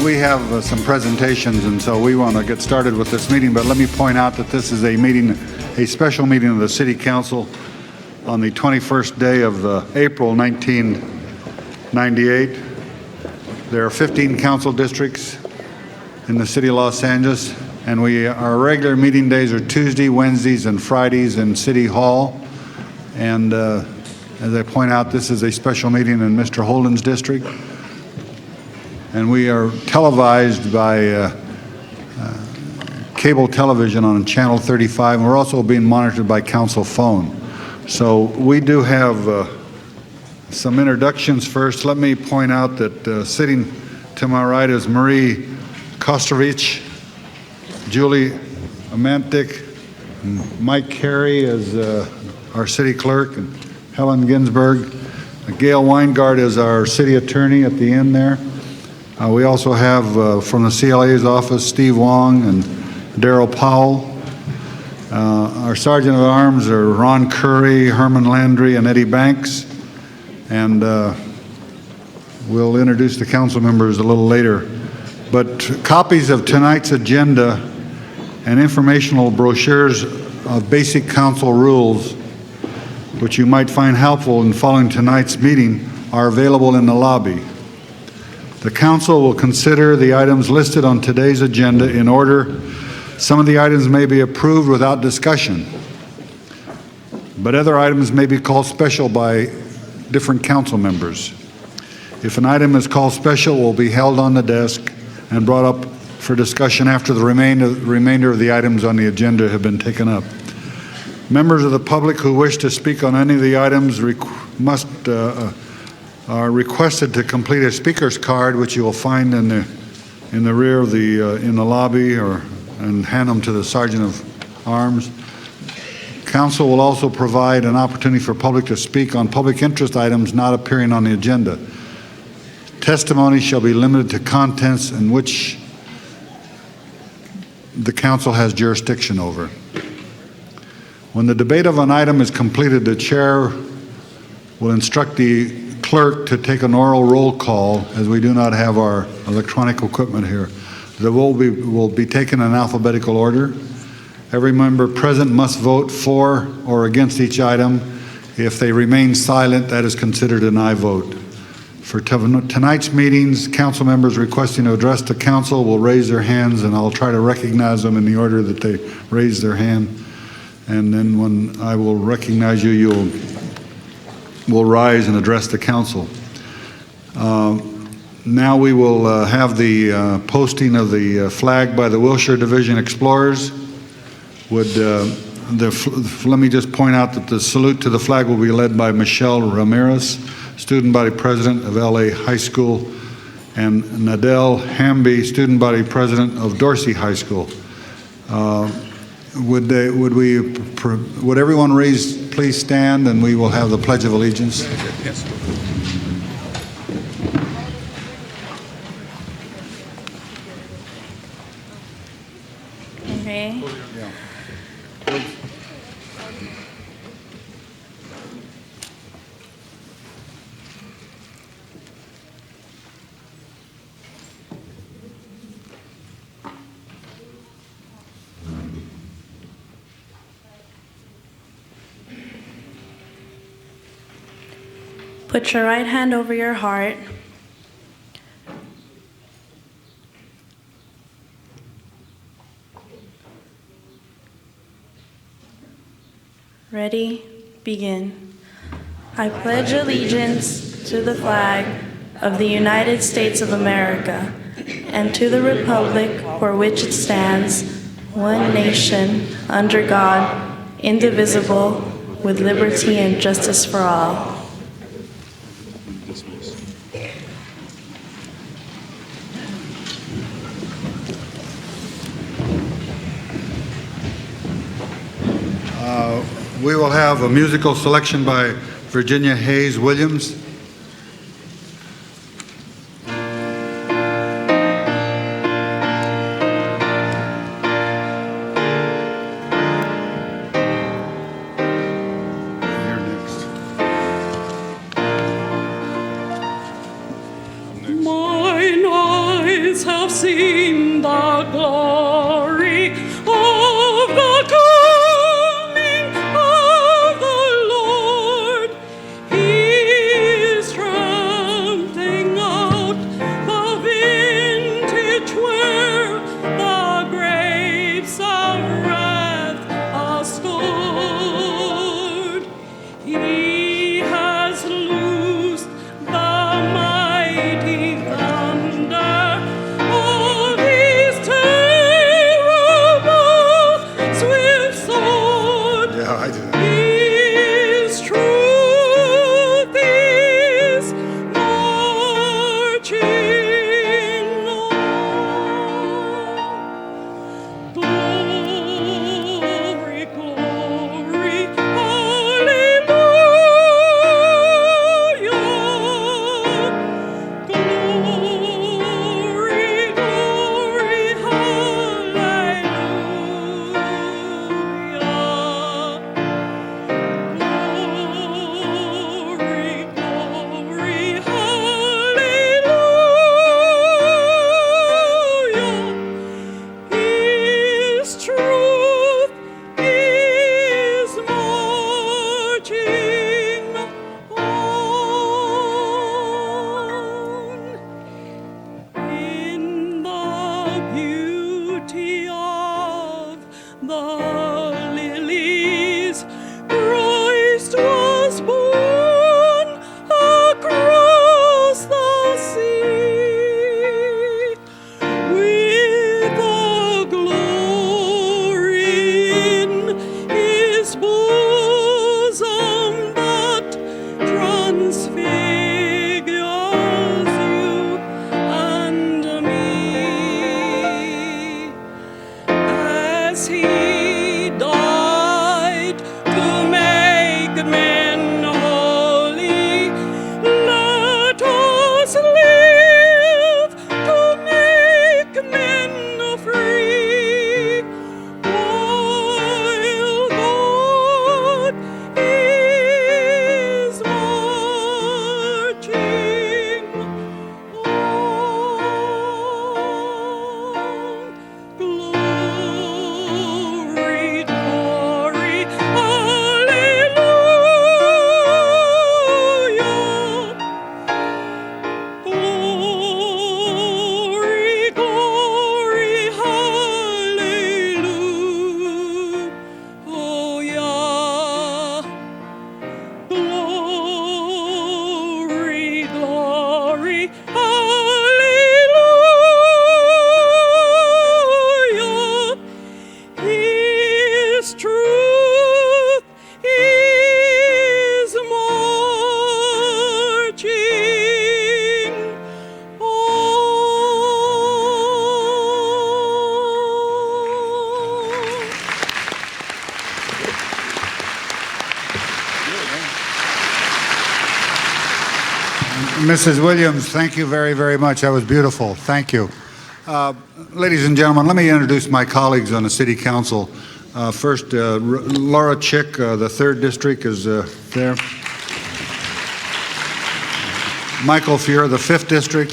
we have some presentations, and so we want to get started with this meeting, but let me point out that this is a special meeting of the City Council on the 21st day of April 1998. There are 15 council districts in the city of Los Angeles, and our regular meeting days are Tuesday, Wednesdays, and Fridays in City Hall. And as I point out, this is a special meeting in Mr. Holden's district. And we are televised by cable television on Channel 35, and we're also being monitored by council phone. So we do have some introductions first. Let me point out that sitting to my right is Marie Kostovich, Julie Amantik, Mike Carey is our city clerk, and Helen Ginsberg. Gail Weingart is our city attorney at the end there. We also have from the CLA's office, Steve Wong and Darrell Powell. Our Sergeant at Arms are Ron Curry, Herman Landry, and Eddie Banks. And we'll introduce the council members a little later. But copies of tonight's agenda and informational brochures of basic council rules, which you might find helpful in following tonight's meeting, are available in the lobby. The council will consider the items listed on today's agenda in order. Some of the items may be approved without discussion, but other items may be called special by different council members. If an item is called special, it will be held on the desk and brought up for discussion after the remainder of the items on the agenda have been taken up. Members of the public who wish to speak on any of the items are requested to complete a speaker's card, which you will find in the rear of in the lobby, and hand them to the Sergeant of Arms. Council will also provide an opportunity for public to speak on public interest items not appearing on the agenda. Testimony shall be limited to contents in which the council has jurisdiction over. When the debate of an item is completed, the chair will instruct the clerk to take an oral roll call, as we do not have our electronic equipment here. The vote will be taken in alphabetical order. Every member present must vote for or against each item. If they remain silent, that is considered an aye vote. For tonight's meetings, council members requesting to address the council will raise their hands, and I'll try to recognize them in the order that they raise their hand. And then when I will recognize you, you will rise and address the council. Now we will have the posting of the flag by the Wilshire Division Explorers. Let me just point out that the salute to the flag will be led by Michelle Ramirez, student body president of LA High School, and Nadel Hamby, student body president of Dorsey High School. Would everyone please stand, and we will have the Pledge of Allegiance. Yes. Okay. Yeah. Put your right hand over your heart. Ready? Begin. I pledge allegiance to the flag of the United States of America and to the republic for which it stands, one nation, under God, indivisible, with liberty and justice for all. We will have a musical selection by Virginia Hayes Williams. Mine eyes eyes have seen the glory of the coming of the Lord. He is trampling out the vintage where the grapes of wrath are stored. He has loosed the mighty thunder of his terrible swift sword. Yeah, I do. His truth is marching on. Glory, glory, hallelujah. Glory, glory, hallelujah. Glory, glory, hallelujah. His truth is marching on. In the beauty of the lilies, Christ was born across the sea, with the glory in his bosom that transfigures you and me. As he died to make men holy, let us live to make men free, while God is marching on. Glory, glory, hallelujah. Glory, glory, hallelujah. Glory, glory, hallelujah. His truth is marching on. Mrs. Williams, thank you very, very much. That was beautiful. Thank you. Ladies and gentlemen, let me introduce my colleagues on the City Council. First, Laura Chick, the 3rd District, is there. Michael Fier, the 5th District.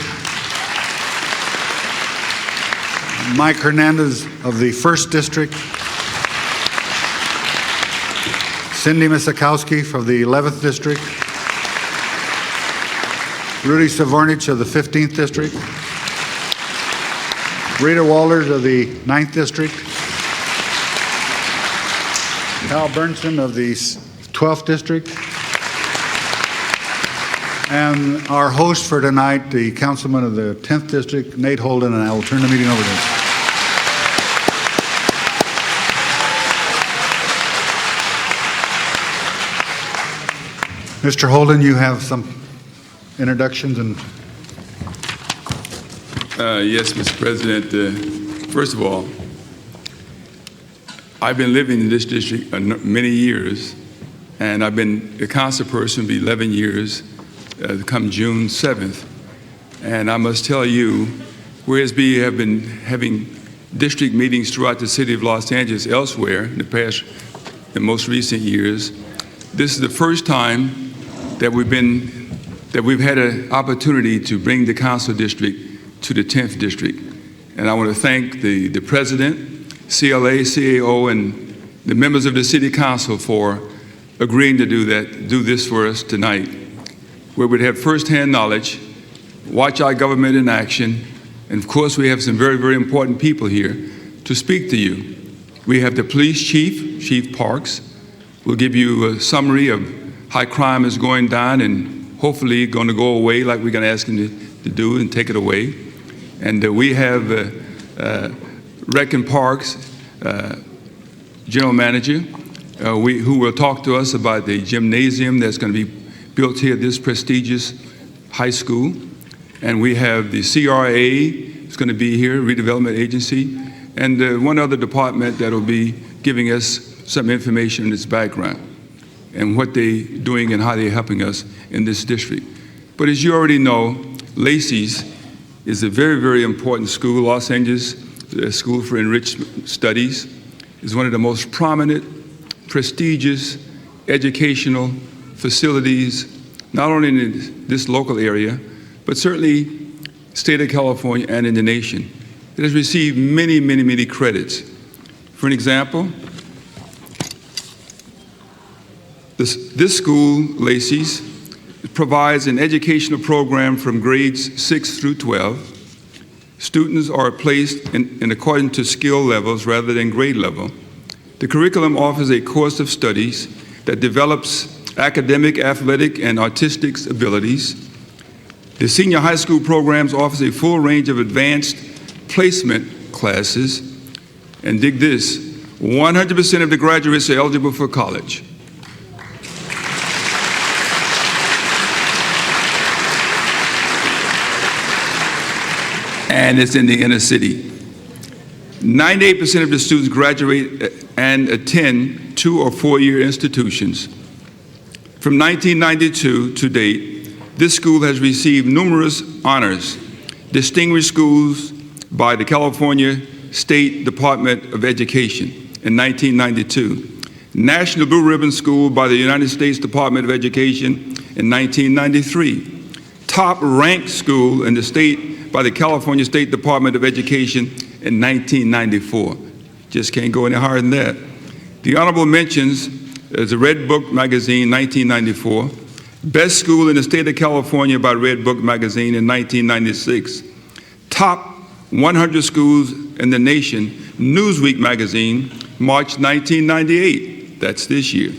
Mike Hernandez of the 1st District. Cindy Misakowski from the 11th District. Rudy Savornich of the 15th District. Rita Walters of the 9th District. Hal Burnson of the 12th District. And our host for tonight, the councilman of the 10th District, Nate Holden, and I will turn the meeting over to him. Mr. Holden, you have some introductions and Yes, Mr. President. First of all, I've been living in this district many years, and I've been a council person for 11 years, come June 7th. And I must tell you, whereas we have been having district meetings throughout the city of Los Angeles, elsewhere in the most recent years, this is the first time that we've had an opportunity to bring the council district to the 10th District. And I want to thank the President, CLA, CAO, and the members of the City Council for agreeing to do this for us tonight, where we'd have firsthand knowledge, watch our government in action, and of course we have some very, very important people here to speak to you. We have the police chief, Chief Parks, will give you a summary of how crime is going down and hopefully going to go away like we're going to ask him to do and take it away. And we have Rec and Parks General Manager who will talk to us about the gymnasium that's going to be built here at this prestigious high school. And we have the CRA is going to be here, Redevelopment Agency, and one other department that will be giving us some information in its background and what they're doing and how they're helping us in this district. But as you already know, Lacey's is a very, very important school. Los Angeles School for Enrichment Studies is one of the most prominent, prestigious educational facilities, not only in this local area, but certainly state of California and in the nation. It has received many, many, many credits. For an example, this school, Lacey's, provides an educational program from grades 6 through 12. Students are placed in according to skill levels rather than grade level. The curriculum offers a course of studies that develops academic, athletic, and artistic abilities. The senior high school programs offers a full range of advanced placement classes. And dig this, 100% of the graduates are eligible for college. And it's in the inner city. 98% of the students graduate and attend 2 or 4 year institutions. From 1992 to date, this school has received numerous honors, distinguished schools by the California State Department of Education in 1992, National Blue Ribbon School by the United States Department of Education in 1993, top ranked school in the state by the California State Department of Education in 1994. Just can't go any higher than that. The honorable mentions is the Red Book Magazine, 1994, Best School in the State of California by Red Book Magazine in 1996, Top 100 Schools in the Nation, Newsweek Magazine, March 1998, that's this year.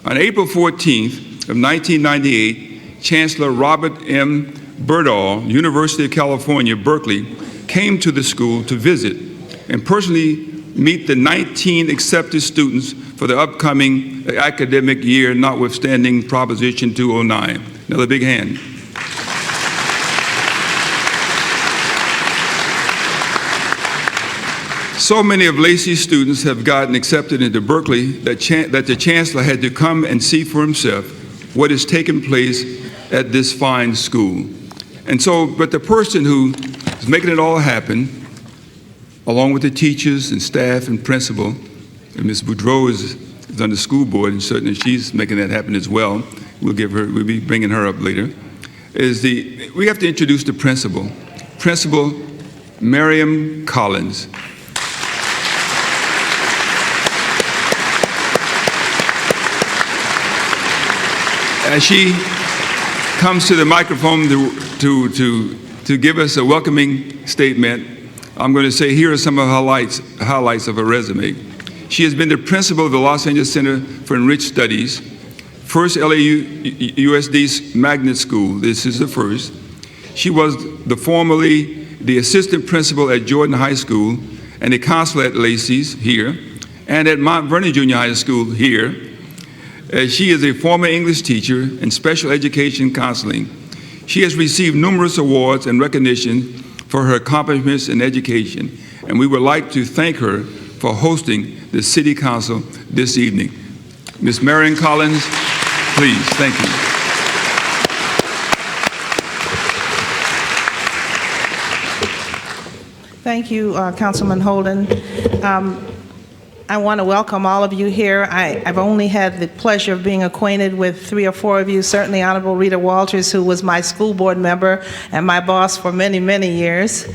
On April 14th of 1998, Chancellor Robert M. Berdahl, University of California, Berkeley, came to the school to visit and personally meet the 19 accepted students for the upcoming academic year, notwithstanding Proposition 209. Another big hand. So many of Lacey's students have gotten accepted into Berkeley that the chancellor had to come and see for himself what is taking place at this fine school. And so, but the person who is making it all happen, along with the teachers and staff and principal, and Ms. Boudreau is on the school board, and certainly she's making that happen as well. We'll be bringing her up later. We have to introduce the principal, Principal Miriam Collins. As she comes to the microphone to give us a welcoming statement, I'm going to say here are some of the highlights of her resume. She has been the principal of the Los Angeles Center for Enriched Studies, first LAUSD magnet school. This is the first. She was formerly the assistant principal at Jordan High School and a counselor at Lacey's here, and at Mount Vernon Junior High School here. She is a former English teacher and special education counseling. She has received numerous awards and recognition for her accomplishments in education, and we would like to thank her for hosting the City Council this evening. Ms. Marion Collins, please, thank you. Thank you, Councilman Holden. I want to welcome all of you here. I've only had the pleasure of being acquainted with 3 or 4 of you, certainly Honorable Rita Walters, who was my school board member and my boss for many, many years.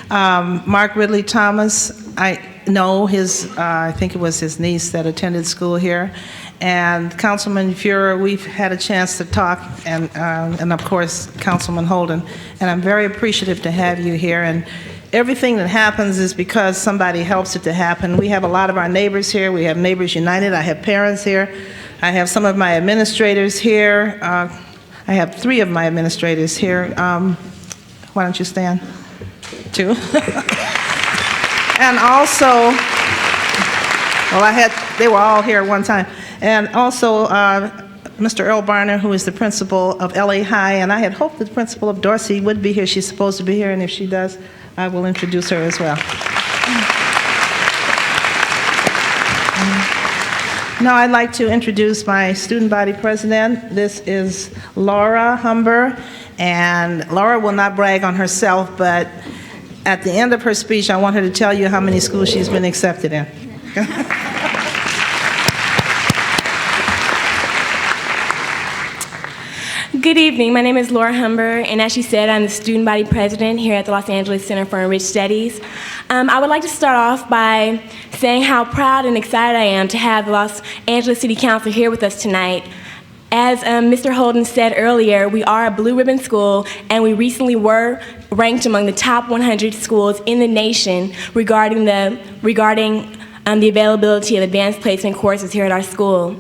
Mark Ridley Thomas, I know I think it was his niece that attended school here. And Councilman Fuhrer, we've had a chance to talk, and of course, Councilman Holden. And I'm very appreciative to have you here. And everything that happens is because somebody helps it to happen. We have a lot of our neighbors here. We have Neighbors United. I have parents here. I have some of my administrators here. I have 3 of my administrators here. Why don't you stand? 2. And also, they were all here at one time. And also, Mr. Earl Barner, who is the principal of LA High, and I had hoped that the principal of Dorsey would be here. She's supposed to be here, and if she does, I will introduce her as well. Now I'd like to introduce my student body president. This is Laura Humber, and Laura will not brag on herself, but at the end of her speech, I want her to tell you how many schools she's been accepted in. Good evening. My name is Laura Humber, and as she said, I'm the student body president here at the Los Angeles Center for Enriched Studies. I would like to start off by saying how proud and excited I am to have the Los Angeles City Council here with us tonight. As Mr. Holden said earlier, we are a blue ribbon school, and we recently were ranked among the top 100 schools in the nation regarding the availability of advanced placement courses here at our school.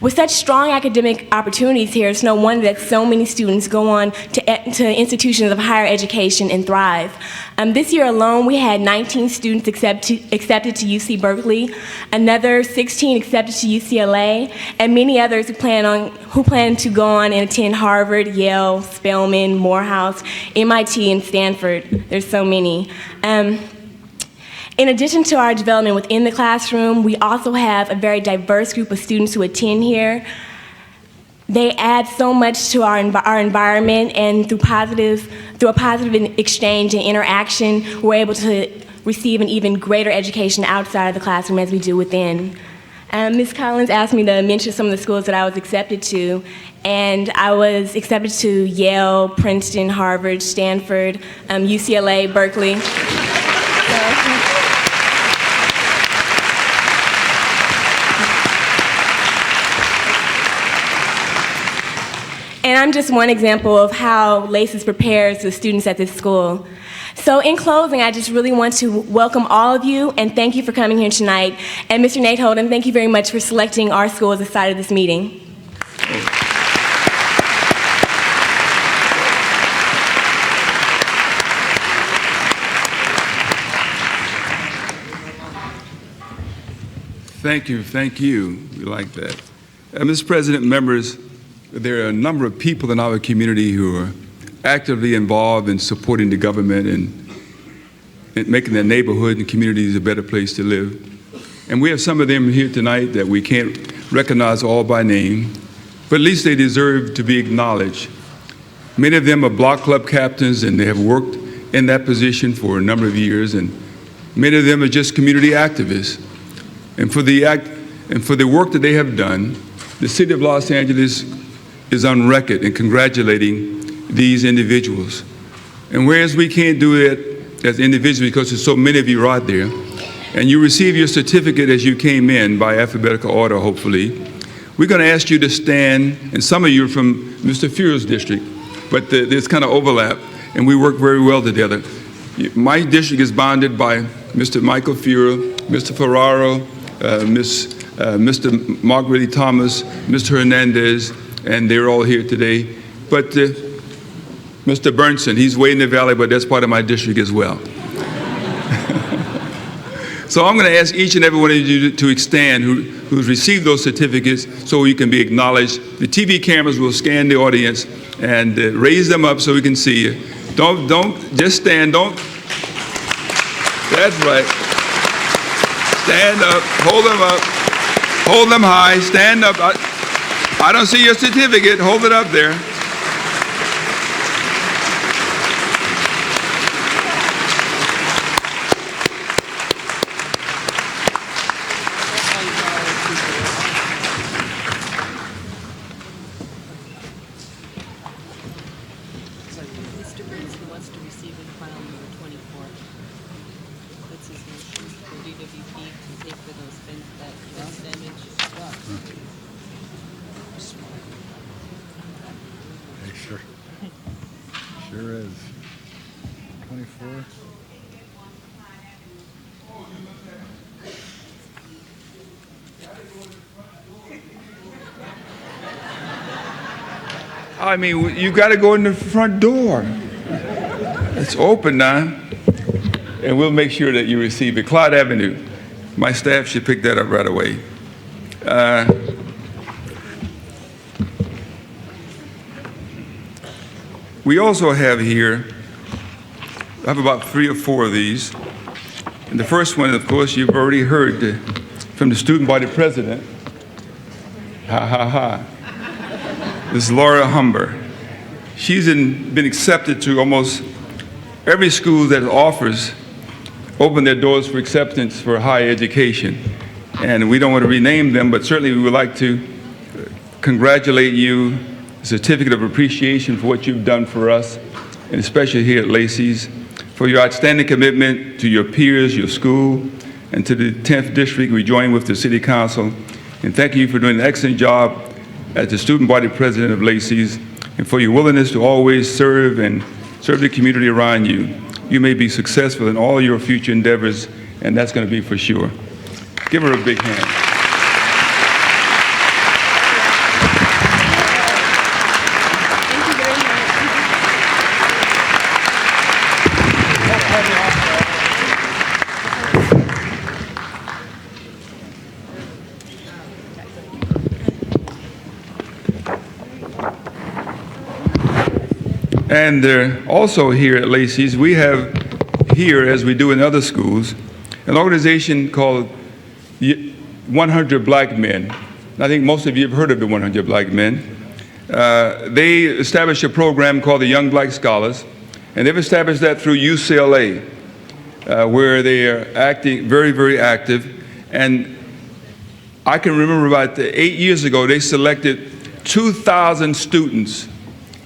With such strong academic opportunities here, it's no wonder that so many students go on to institutions of higher education and thrive. This year alone, we had 19 students accepted to UC Berkeley, another 16 accepted to UCLA, and many others who plan to go on and attend Harvard, Yale, Spelman, Morehouse, MIT, and Stanford. There's so many. In addition to our development within the classroom, we also have a very diverse group of students who attend here. They add so much to our environment, and through a positive exchange and interaction, we're able to receive an even greater education outside of the classroom as we do within. Ms. Collins asked me to mention some of the schools that I was accepted to, and I was accepted to Yale, Princeton, Harvard, Stanford, UCLA, Berkeley. And I'm just one example of how LACES prepares the students at this school. So in closing, I just really want to welcome all of you and thank you for coming here tonight. And Mr. Nate Holden, thank you very much for selecting our school as the site of this meeting. Thank you. We like that. Mr. President, members, there are a number of people in our community who are actively involved in supporting the government and making their neighborhood and communities a better place to live. And we have some of them here tonight that we can't recognize all by name, but at least they deserve to be acknowledged. Many of them are block club captains, and they have worked in that position for a number of years, and many of them are just community activists. And for the work that they have done, the City of Los Angeles is on record in congratulating these individuals. And whereas we can't do it as individuals because there's so many of you out there, and you receive your certificate as you came in by alphabetical order, hopefully, we're going to ask you to stand, and some of you are from Mr. Fuhrer's district, but there's kind of overlap, and we work very well together. My district is bounded by Mr. Michael Fuhrer, Mr. Ferraro, Mr. Mark Ridley Thomas, Mr. Hernandez, and they're all here today. But Mr. Burnson, he's way in the valley, but that's part of my district as well. So I'm going to ask each and every one of you to stand who's received those certificates so you can be acknowledged. The TV cameras will scan the audience and raise them up so we can see you. Don't just stand, that's right. Stand up, hold them up, hold them high, stand up. I don't see your certificate, hold it up there. Mr. Bernstein wants to receive and file number 24. That's his motion for DWP to pay for those fence damage. Sure. Sure is. 24. I mean, you got to go in the front door. It's open now, and we'll make sure that you receive it. Clyde Avenue. My staff should pick that up right away. We also have here, I have about 3 or 4 of these. And the first one, of course, you've already heard from the student body president. Ha, ha, ha. This is Laura Humber. She's been accepted to almost every school that offers, open their doors for acceptance for higher education. And we don't want to rename them, but certainly we would like to congratulate you, a certificate of appreciation for what you've done for us, and especially here at Lacey's, for your outstanding commitment to your peers, your school, and to the 10th District. We join with the City Council, and thank you for doing an excellent job as the student body president of Lacey's, and for your willingness to always serve and serve the community around you. You may be successful in all your future endeavors, and that's going to be for sure. Give her a big hand. And also here at Lacey's, we have here, as we do in other schools, an organization called 100 Black Men. I think most of you have heard of the 100 Black Men. They established a program called the Young Black Scholars, and they've established that through UCLA, where they are acting very, very active. And I can remember about 8 years ago, they selected 2,000 students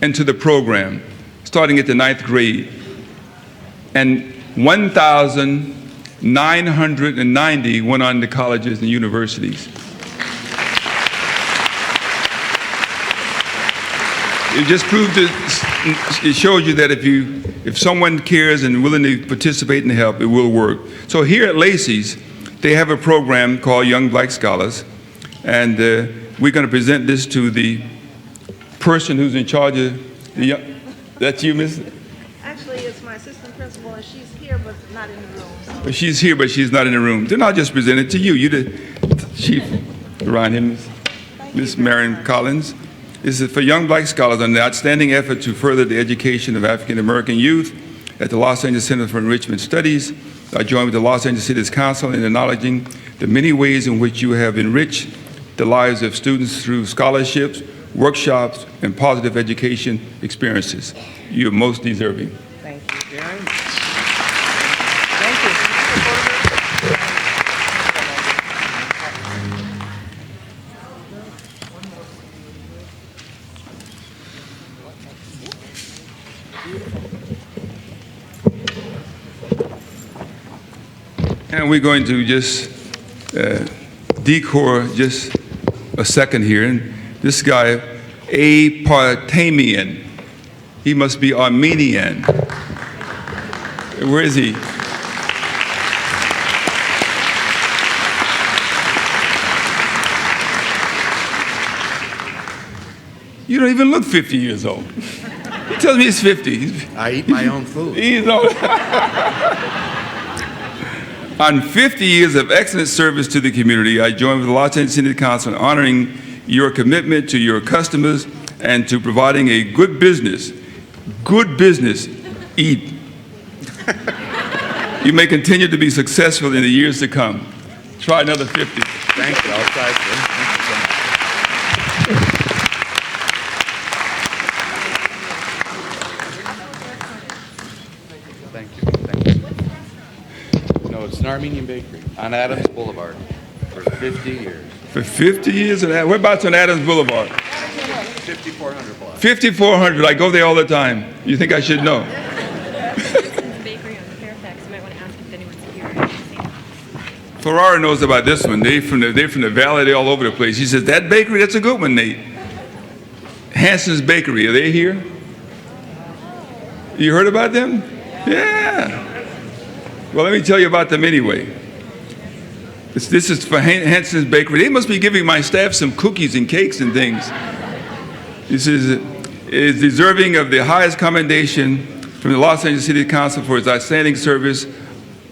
into the program, starting at the 9th grade. And 1,990 went on to colleges and universities. It just proves it shows you that if someone cares and willing to participate and help, it will work. So here at Lacey's, they have a program called Young Black Scholars, and we're going to present this to the person who's in charge of the young. That's you, Miss? Actually, it's my assistant principal, and she's here, but not in the room. But she's here, but she's not in the room. Then I'll just present it to you. You're the chief around him, Miss Marion Collins. This is for Young Black Scholars on the outstanding effort to further the education of African American youth at the Los Angeles Center for Enrichment Studies. I join with the Los Angeles City Council in acknowledging the many ways in which you have enriched the lives of students through scholarships, workshops, and positive education experiences. You are most deserving. Thank you very much. Thank you. And we're going to just decor just a second here. And this guy, A. Partamian, he must be Armenian. Where is he? You don't even look 50 years old. He tells me he's 50. I eat my own food. He's old. On 50 years of excellent service to the community, I join with the Los Angeles City Council in honoring your commitment to your customers and to providing a good business, eat. You may continue to be successful in the years to come. Try another 50. Thank you. I'll try to. Thank you so much. Thank you. Thank you. No, it's an Armenian bakery on Adams Boulevard for 50 years. For 50 years, whereabouts on Adams Boulevard? 5400 block. 5400. I go there all the time. You think I should know? Bakery on Fairfax. You might want to ask if anyone's here. Ferrara knows about this one. They're from the valley. They're all over the place. He says, that bakery, that's a good one, Nate. Hanson's Bakery, are they here? You heard about them? Yeah. Well, let me tell you about them anyway. This is for Hanson's Bakery. They must be giving my staff some cookies and cakes and things. This is deserving of the highest commendation from the Los Angeles City Council for his outstanding service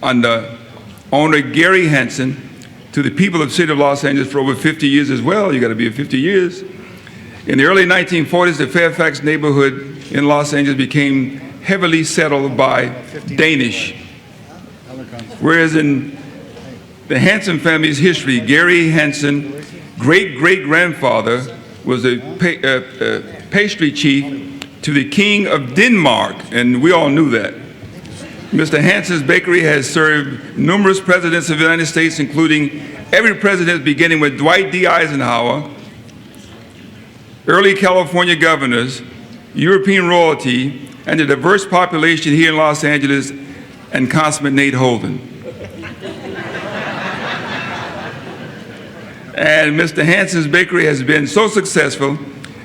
under owner Gary Hanson to the people of the city of Los Angeles for over 50 years as well. You got to be 50 years. In the early 1940s, the Fairfax neighborhood in Los Angeles became heavily settled by Danish. Whereas in the Hanson family's history, Gary Hanson, great-great-grandfather, was a pastry chief to the King of Denmark, and we all knew that. Mr. Hanson's Bakery has served numerous presidents of the United States, including every president beginning with Dwight D. Eisenhower, early California governors, European royalty, and the diverse population here in Los Angeles, and Councilman Nate Holden. And Mr. Hanson's Bakery has been so successful,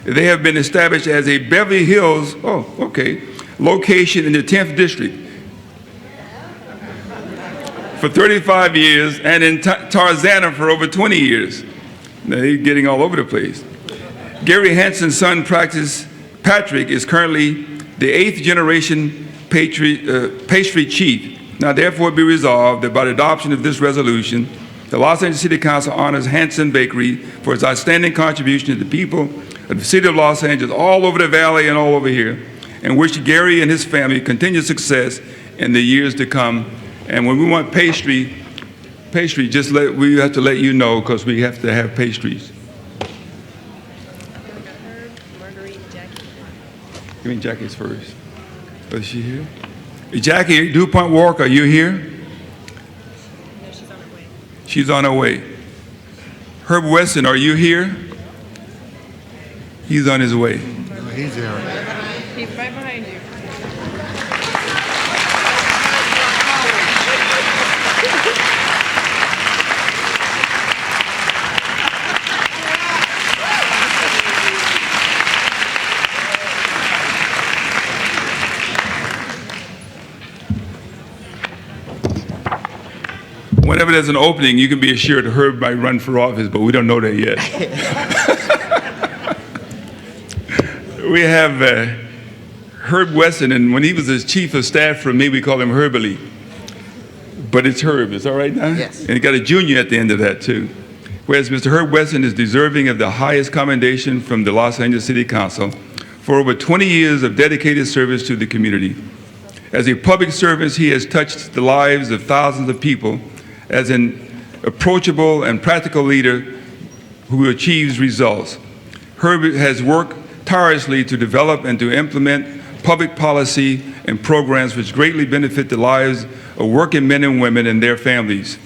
they have been established as a Beverly Hills, location in the 10th District for 35 years, and in Tarzana for over 20 years. Now, they're getting all over the place. Gary Hanson's son, Patrick, is currently the 8th generation pastry chief. Now, therefore, be resolved that by the adoption of this resolution, the Los Angeles City Council honors Hanson Bakery for its outstanding contribution to the people of the city of Los Angeles, all over the valley and all over here, and wish Gary and his family continued success in the years to come. And when we want pastry, we have to let you know, because we have to have pastries. Marguerite, Jackie. Give me Jackie's first. Oh, is she here? Jackie DuPont Walker, are you here? No, she's on her way. She's on her way. Herb Weston, are you here? He's on his way. He's there. He's right behind you. Whenever there's an opening, you can be assured Herb might run for office, but we don't know that yet. We have Herb Weston, and when he was his chief of staff for me, we call him Herbally. But it's Herb, is that right now? Yes. And he got a junior at the end of that, too. Whereas Mr. Herb Weston is deserving of the highest commendation from the Los Angeles City Council for over 20 years of dedicated service to the community. As a public servant, he has touched the lives of thousands of people as an approachable and practical leader who achieves results. Herb has worked tirelessly to develop and to implement public policy and programs which greatly benefit the lives of working men and women and their families.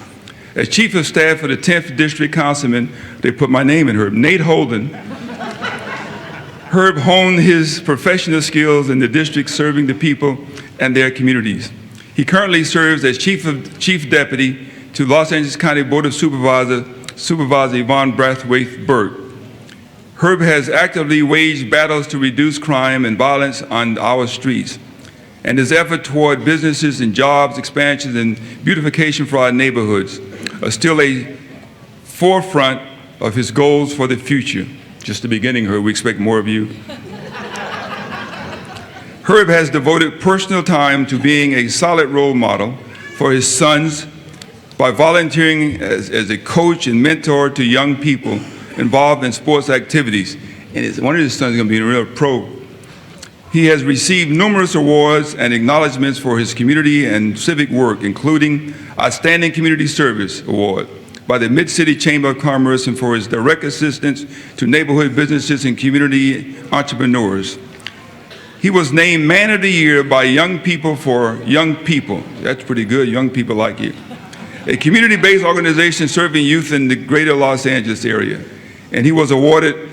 As Chief of Staff for the 10th District Councilman, they put my name in Herb, Nate Holden. Herb honed his professional skills in the district serving the people and their communities. He currently serves as Chief Deputy to Los Angeles County Board of Supervisor Yvonne Brathwaite Burke. Herb has actively waged battles to reduce crime and violence on our streets, and his effort toward businesses and jobs expansions and beautification for our neighborhoods are still a forefront of his goals for the future. Just the beginning, Herb. We expect more of you. Herb has devoted personal time to being a solid role model for his sons by volunteering as a coach and mentor to young people involved in sports activities. And one of his sons is going to be a real pro. He has received numerous awards and acknowledgments for his community and civic work, including Outstanding Community Service Award by the Mid-City Chamber of Commerce, and for his direct assistance to neighborhood businesses and community entrepreneurs. He was named Man of the Year by Young People for Young People. That's pretty good, young people like you. A community-based organization serving youth in the greater Los Angeles area. And he was awarded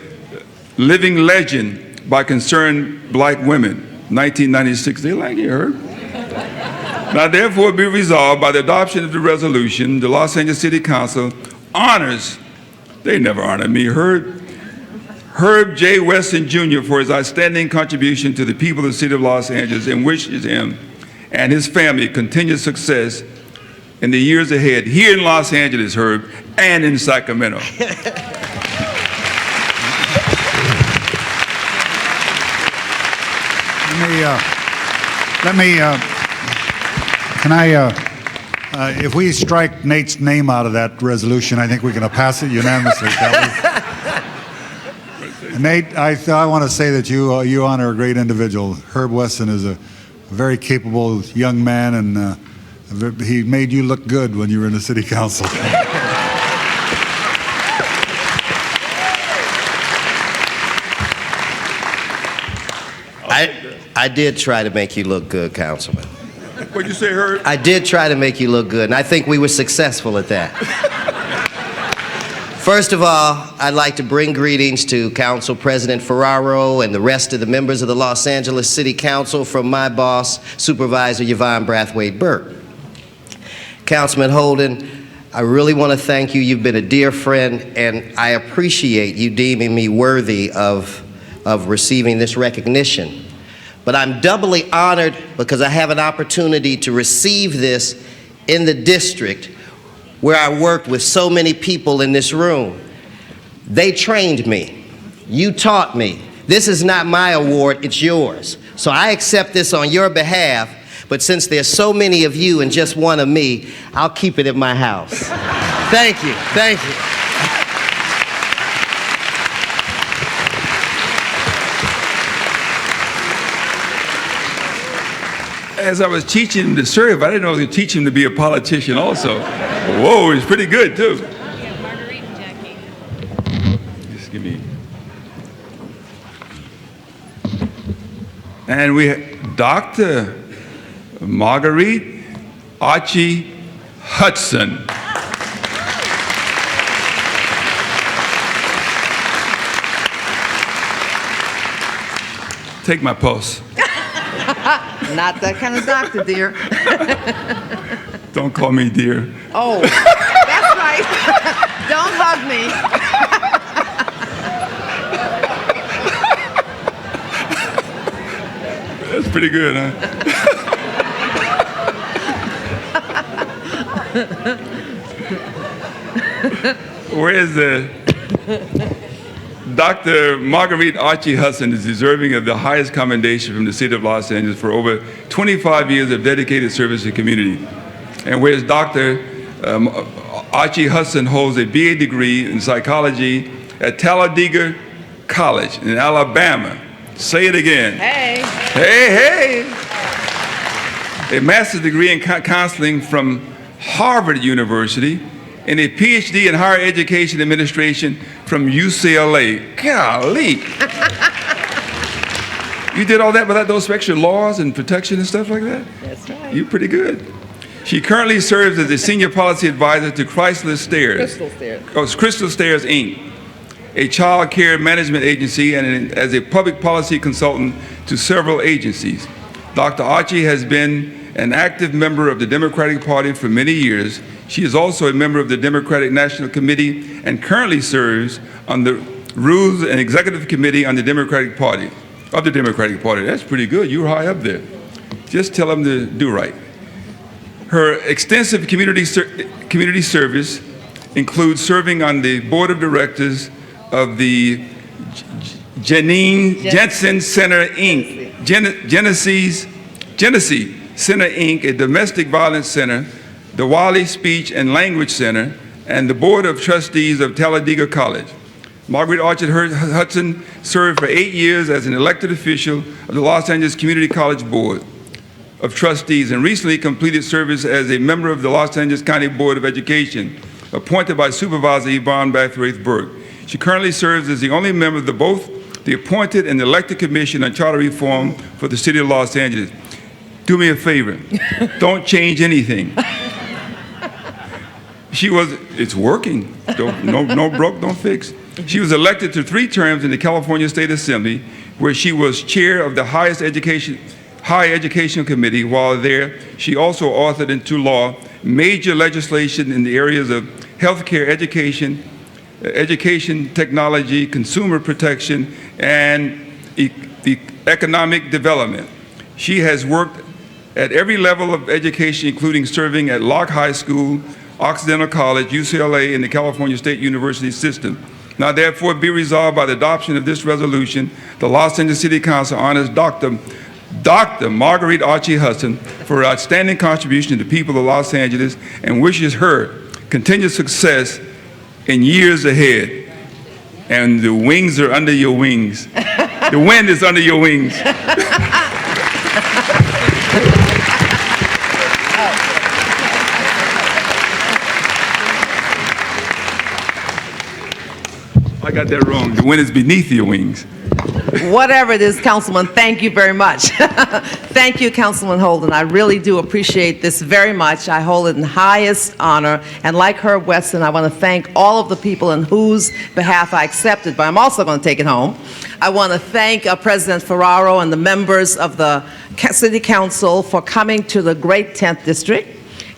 Living Legend by Concerned Black Women, 1996. They like it, Herb. Now, therefore, be resolved by the adoption of the resolution, the Los Angeles City Council honors, they never honored me, Herb J. Weston Jr. for his outstanding contribution to the people of the city of Los Angeles and wishes him and his family continued success in the years ahead here in Los Angeles, Herb, and in Sacramento. If we strike Nate's name out of that resolution, I think we can pass it unanimously, shall we? Nate, I want to say that you honor a great individual. Herb Weston is a very capable young man, and he made you look good when you were in the city council. I did try to make you look good, Councilman. What'd you say, Herb? I did try to make you look good, and I think we were successful at that. First of all, I'd like to bring greetings to Council President Ferraro and the rest of the members of the Los Angeles City Council from my boss, Supervisor Yvonne Brathwaite Burke. Councilman Holden, I really want to thank you. You've been a dear friend, and I appreciate you deeming me worthy of receiving this recognition. But I'm doubly honored because I have an opportunity to receive this in the district where I worked with so many people in this room. They trained me. You taught me. This is not my award, it's yours. So I accept this on your behalf, but since there's so many of you and just one of me, I'll keep it at my house. Thank you, thank you. As I was teaching him to serve, I didn't know I was going to teach him to be a politician also. Whoa, he's pretty good, too. Yeah, Marguerite and Jackie. Just give me. And we have Dr. Marguerite Archie Hudson. Take my pulse. Not that kind of doctor, dear. Don't call me dear. Oh, that's right. Don't hug me. That's pretty good, huh? Where's the Dr. Marguerite Archie Hudson is deserving of the highest commendation from the city of Los Angeles for over 25 years of dedicated service to the community. And whereas Dr. Archie Hudson holds a BA degree in psychology at Talladega College in Alabama. Say it again. Hey. Hey, hey. A master's degree in counseling from Harvard University and a PhD in higher education administration from UCLA. Golly. You did all that without those extra laws and protection and stuff like that? That's right. You're pretty good. She currently serves as a senior policy advisor to Chrysler Stairs. Crystal Stairs. Oh, it's Crystal Stairs, Inc., a child care management agency, and as a public policy consultant to several agencies. Dr. Archie has been an active member of the Democratic Party for many years. She is also a member of the Democratic National Committee and currently serves on the Rules and Executive Committee on the Democratic Party, of the Democratic Party. That's pretty good. You're high up there. Just tell them to do right. Her extensive community service includes serving on the board of directors of the Janine Jensen Center, Inc., Genesee Center, Inc., a domestic violence center, the Wiley Speech and Language Center, and the Board of Trustees of Talladega College. Marguerite Archie Hudson served for 8 years as an elected official of the Los Angeles Community College Board of Trustees and recently completed service as a member of the Los Angeles County Board of Education, appointed by Supervisor Yvonne Brathwaite Burke. She currently serves as the only member of both the appointed and elected Commission on Charter Reform for the City of Los Angeles. Do me a favor, don't change anything. It's working. No broke, don't fix. She was elected to 3 terms in the California State Assembly, where she was chair of the High Education Committee. While there, she also authored into law major legislation in the areas of healthcare, education, technology, consumer protection, and economic development. She has worked at every level of education, including serving at Locke High School, Occidental College, UCLA, and the California State University system. Now therefore be resolved by the adoption of this resolution, the Los Angeles City Council honors Dr. Marguerite Archie Hudson for her outstanding contribution to the people of Los Angeles and wishes her continued success in years ahead. And the wings are under your wings. The wind is under your wings. I got that wrong. The wind is beneath your wings. Whatever it is, Councilman, thank you very much. Thank you, Councilman Holden. I really do appreciate this very much. I hold it in highest honor. And like Herb Weston, I want to thank all of the people in whose behalf I accepted, but I'm also going to take it home. I want to thank President Ferraro and the members of the City Council for coming to the great 10th District.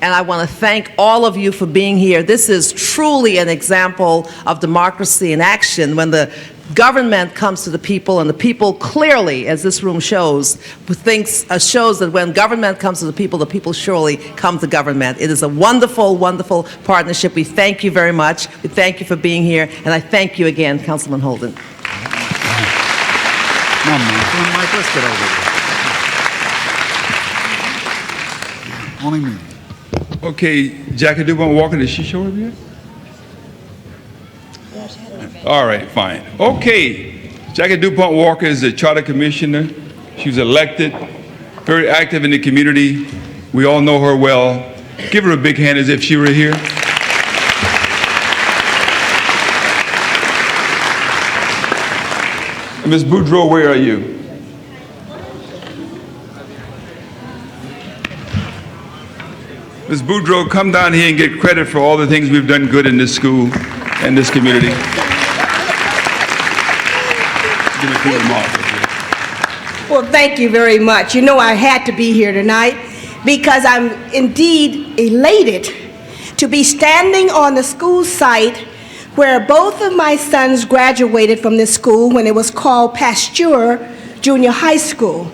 And I want to thank all of you for being here. This is truly an example of democracy in action when the government comes to the people, and the people clearly, as this room shows, shows that when government comes to the people surely come to government. It is a wonderful, wonderful partnership. We thank you very much. We thank you for being here, and I thank you again, Councilman Holden. Mike, let's get over there. Only me. Okay, Jackie DuPont Walker, did she show up yet? All right, fine. Okay, Jackie DuPont Walker is the Charter Commissioner. She was elected, very active in the community. We all know her well. Give her a big hand as if she were here. Ms. Boudreaux, where are you? Ms. Boudreaux, come down here and get credit for all the things we've done good in this school and this community. Give a few remarks. Well, thank you very much. You know, I had to be here tonight because I'm indeed elated to be standing on the school site where both of my sons graduated from this school when it was called Pasteur Junior High School.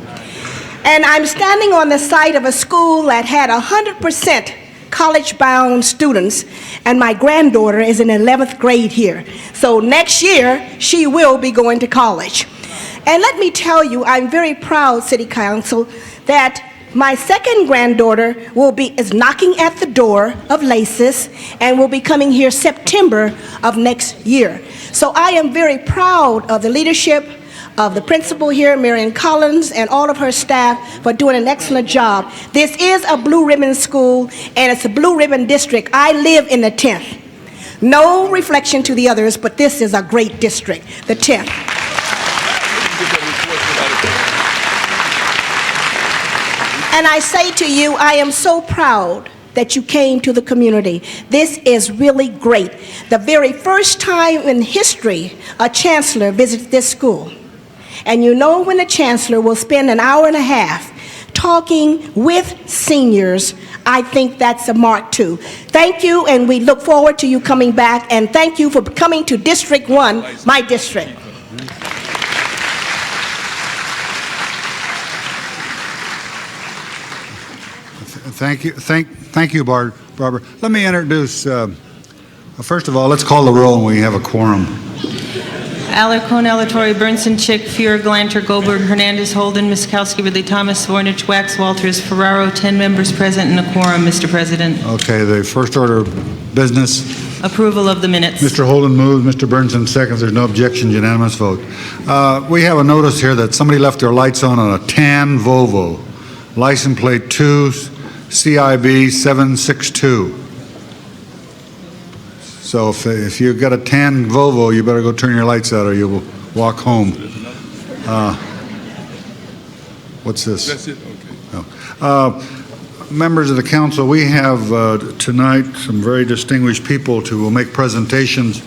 And I'm standing on the site of a school that had 100% college-bound students, and my granddaughter is in 11th grade here. So next year, she will be going to college. And let me tell you, I'm very proud, City Council, that my second granddaughter is knocking at the door of LACES and will be coming here September of next year. So I am very proud of the leadership of the principal here, Marion Collins, and all of her staff for doing an excellent job. This is a blue ribbon school, and it's a blue ribbon district. I live in the 10th. No reflection to the others, but this is a great district, the 10th. And I say to you, I am so proud that you came to the community. This is really great. The very first time in history a chancellor visits this school. And you know when the chancellor will spend an hour and a half talking with seniors, I think that's a mark too. Thank you, and we look forward to you coming back, and thank you for coming to District 1, my district. Thank you, Barbara. Let me introduce, first of all, let's call the roll and we have a quorum. Alarcon, Alatorre, Burnson, Chick, Fuhrer, Glanter, Goldberg, Hernandez, Holden, Miskowski, Ridley Thomas, Voynich, Wax, Walters, Ferraro, 10 members present and a quorum, Mr. President. Okay, the first order of business. Approval of the minutes. Mr. Holden moves, Mr. Burnson seconds. There's no objection, unanimous vote. We have a notice here that somebody left their lights on a tan Volvo, license plate 2 CIB 762. So if you've got a tan Volvo, you better go turn your lights out or you will walk home. What's this? That's it? Okay. No. Members of the council, we have tonight some very distinguished people who will make presentations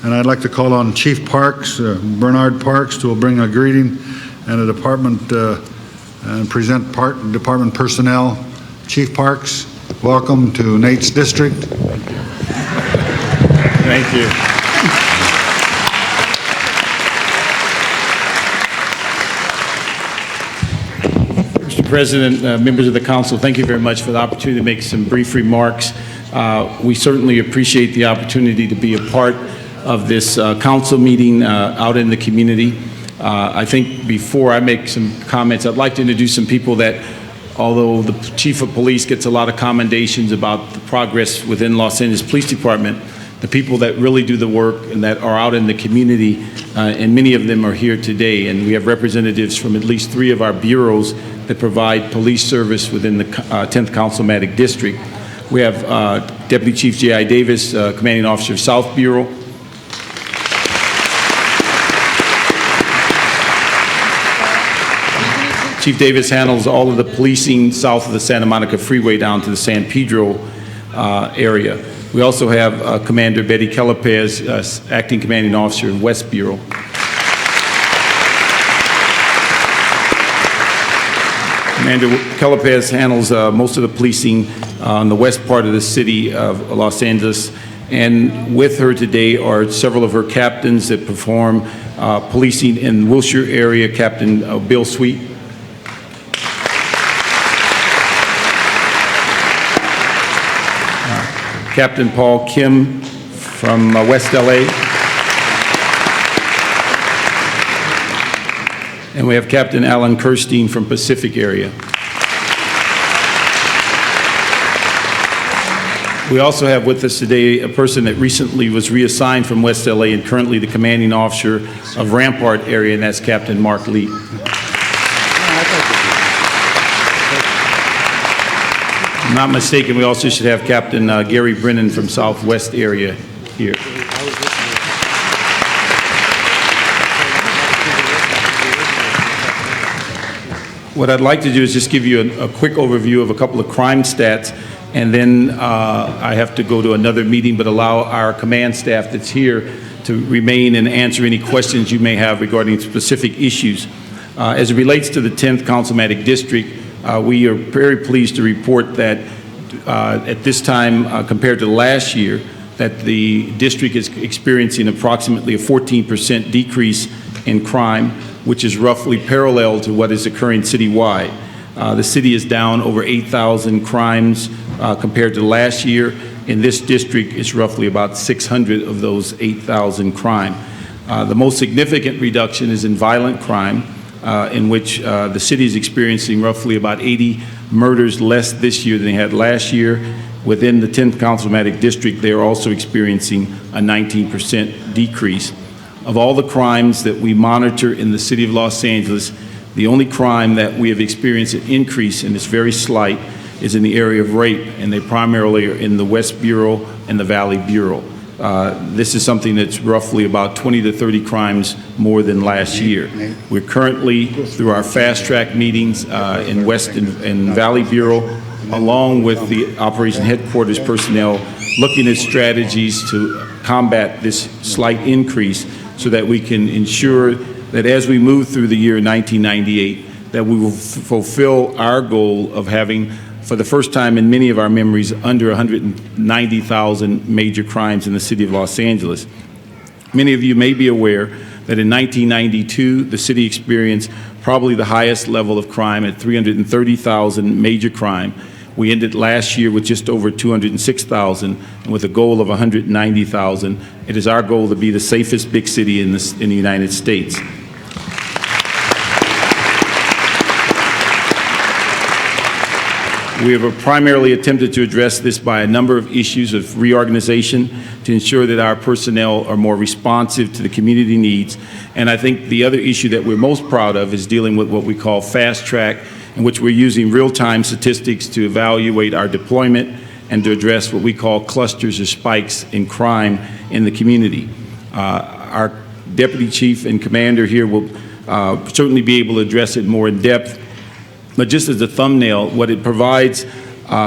And I'd like to call on Chief Parks, Bernard Parks, who will bring a greeting and a department and present department personnel. Chief Parks, welcome to Nate's district. Thank you. Mr. President, members of the council, thank you very much for the opportunity to make some brief remarks. We certainly appreciate the opportunity to be a part of this council meeting out in the community. I think before I make some comments, I'd like to introduce some people that, although the chief of police gets a lot of commendations about the progress within Los Angeles Police Department, the people that really do the work and that are out in the community, and many of them are here today. And we have representatives from at least 3 of our bureaus that provide police service within the 10th Councilmatic District. We have Deputy Chief J.I. Davis, Commanding Officer of South Bureau. Chief Davis handles all of the policing south of the Santa Monica Freeway down to the San Pedro area. We also have Commander Betty Kellepez, Acting Commanding Officer of West Bureau. Commander Kellepez handles most of the policing on the west part of the city of Los Angeles. And with her today are several of her captains that perform policing in Wilshire area, Captain Bill Sweet. Captain Paul Kim from West LA. And we have Captain Alan Kirstein from Pacific area. We also have with us today a person that recently was reassigned from West LA and currently the commanding officer of Rampart area, and that's Captain Mark Lee. If I'm not mistaken, we also should have Captain Gary Brennan from Southwest area here. What I'd like to do is just give you a quick overview of a couple of crime stats, and then I have to go to another meeting, but allow our command staff that's here to remain and answer any questions you may have regarding specific issues. As it relates to the 10th Councilmatic District, we are very pleased to report that at this time, compared to last year, that the district is experiencing approximately a 14% decrease in crime, which is roughly parallel to what is occurring citywide. The city is down over 8,000 crimes compared to last year. In this district, it's roughly about 600 of those 8,000 crime. The most significant reduction is in violent crime, in which the city is experiencing roughly about 80 murders less this year than they had last year. Within the 10th Councilmatic District, they are also experiencing a 19% decrease. Of all the crimes that we monitor in the city of Los Angeles, the only crime that we have experienced an increase, and it's very slight, is in the area of rape, and they primarily are in the West Bureau and the Valley Bureau. This is something that's roughly about 20 to 30 crimes more than last year. We're currently, through our fast-track meetings in West and Valley Bureau, along with the Operation Headquarters personnel, looking at strategies to combat this slight increase so that we can ensure that as we move through the year 1998, that we will fulfill our goal of having, for the first time in many of our memories, under 190,000 major crimes in the city of Los Angeles. Many of you may be aware that in 1992, the city experienced probably the highest level of crime at 330,000 major crime. We ended last year with just over 206,000, and with a goal of 190,000. It is our goal to be the safest big city in the United States. We have primarily attempted to address this by a number of issues of reorganization to ensure that our personnel are more responsive to the community needs. And I think the other issue that we're most proud of is dealing with what we call fast track, in which we're using real-time statistics to evaluate our deployment and to address what we call clusters or spikes in crime in the community. Our Deputy Chief and Commander here will certainly be able to address it more in depth. But just as a thumbnail, what it provides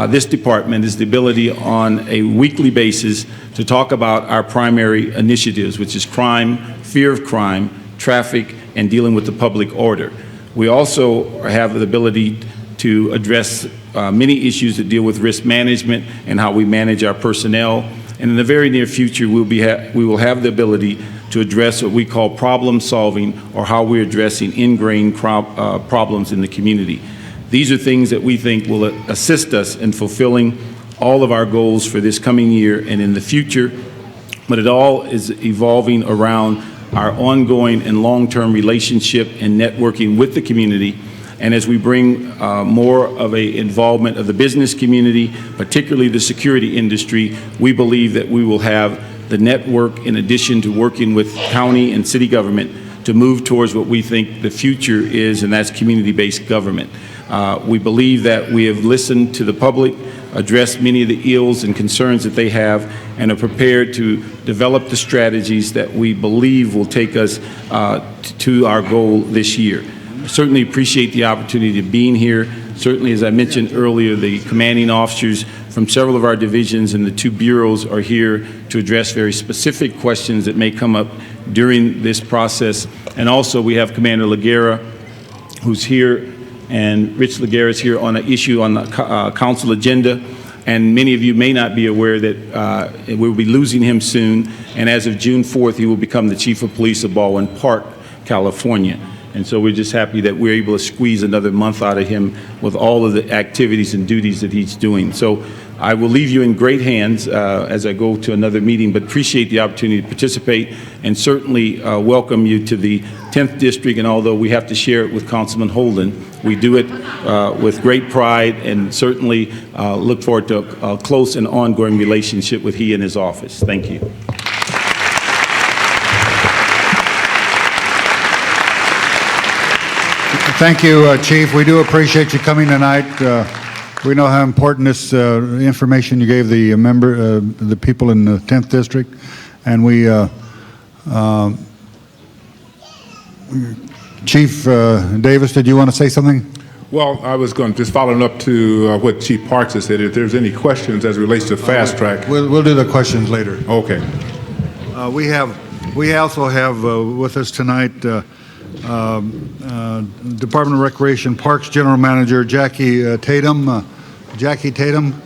this department is the ability on a weekly basis to talk about our primary initiatives, which is crime, fear of crime, traffic, and dealing with the public order. We also have the ability to address many issues that deal with risk management and how we manage our personnel. And in the very near future, we will have the ability to address what we call problem solving, or how we're addressing ingrained problems in the community. These are things that we think will assist us in fulfilling all of our goals for this coming year and in the future, but it all is evolving around our ongoing and long-term relationship and networking with the community. And as we bring more of an involvement of the business community, particularly the security industry, we believe that we will have the network, in addition to working with county and city government, to move towards what we think the future is, and that's community-based government. We believe that we have listened to the public, addressed many of the ills and concerns that they have, and are prepared to develop the strategies that we believe will take us to our goal this year. I certainly appreciate the opportunity of being here. Certainly, as I mentioned earlier, the commanding officers from several of our divisions and the 2 bureaus are here to address very specific questions that may come up during this process. And also, we have Commander Laguerra, who's here, and Rich Laguerra is here on an issue on the council agenda. And many of you may not be aware that we'll be losing him soon. And as of June 4th, he will become the Chief of Police of Baldwin Park, California. And so we're just happy that we're able to squeeze another month out of him with all of the activities and duties that he's doing. So I will leave you in great hands as I go to another meeting, but appreciate the opportunity to participate, and certainly welcome you to the 10th District. And although we have to share it with Councilman Holden, we do it with great pride, and certainly look forward to a close and ongoing relationship with he and his office. Thank you. Thank you, Chief. We do appreciate you coming tonight. We know how important this information you gave the the people in the 10th District, and we, Chief Davis, did you want to say something? Well, I was going to just following up to what Chief Parks has said. If there's any questions as it relates to fast track, we'll do the questions later. Okay. We also have with us tonight Department of Recreation Parks General Manager Jackie Tatum. Jackie Tatum,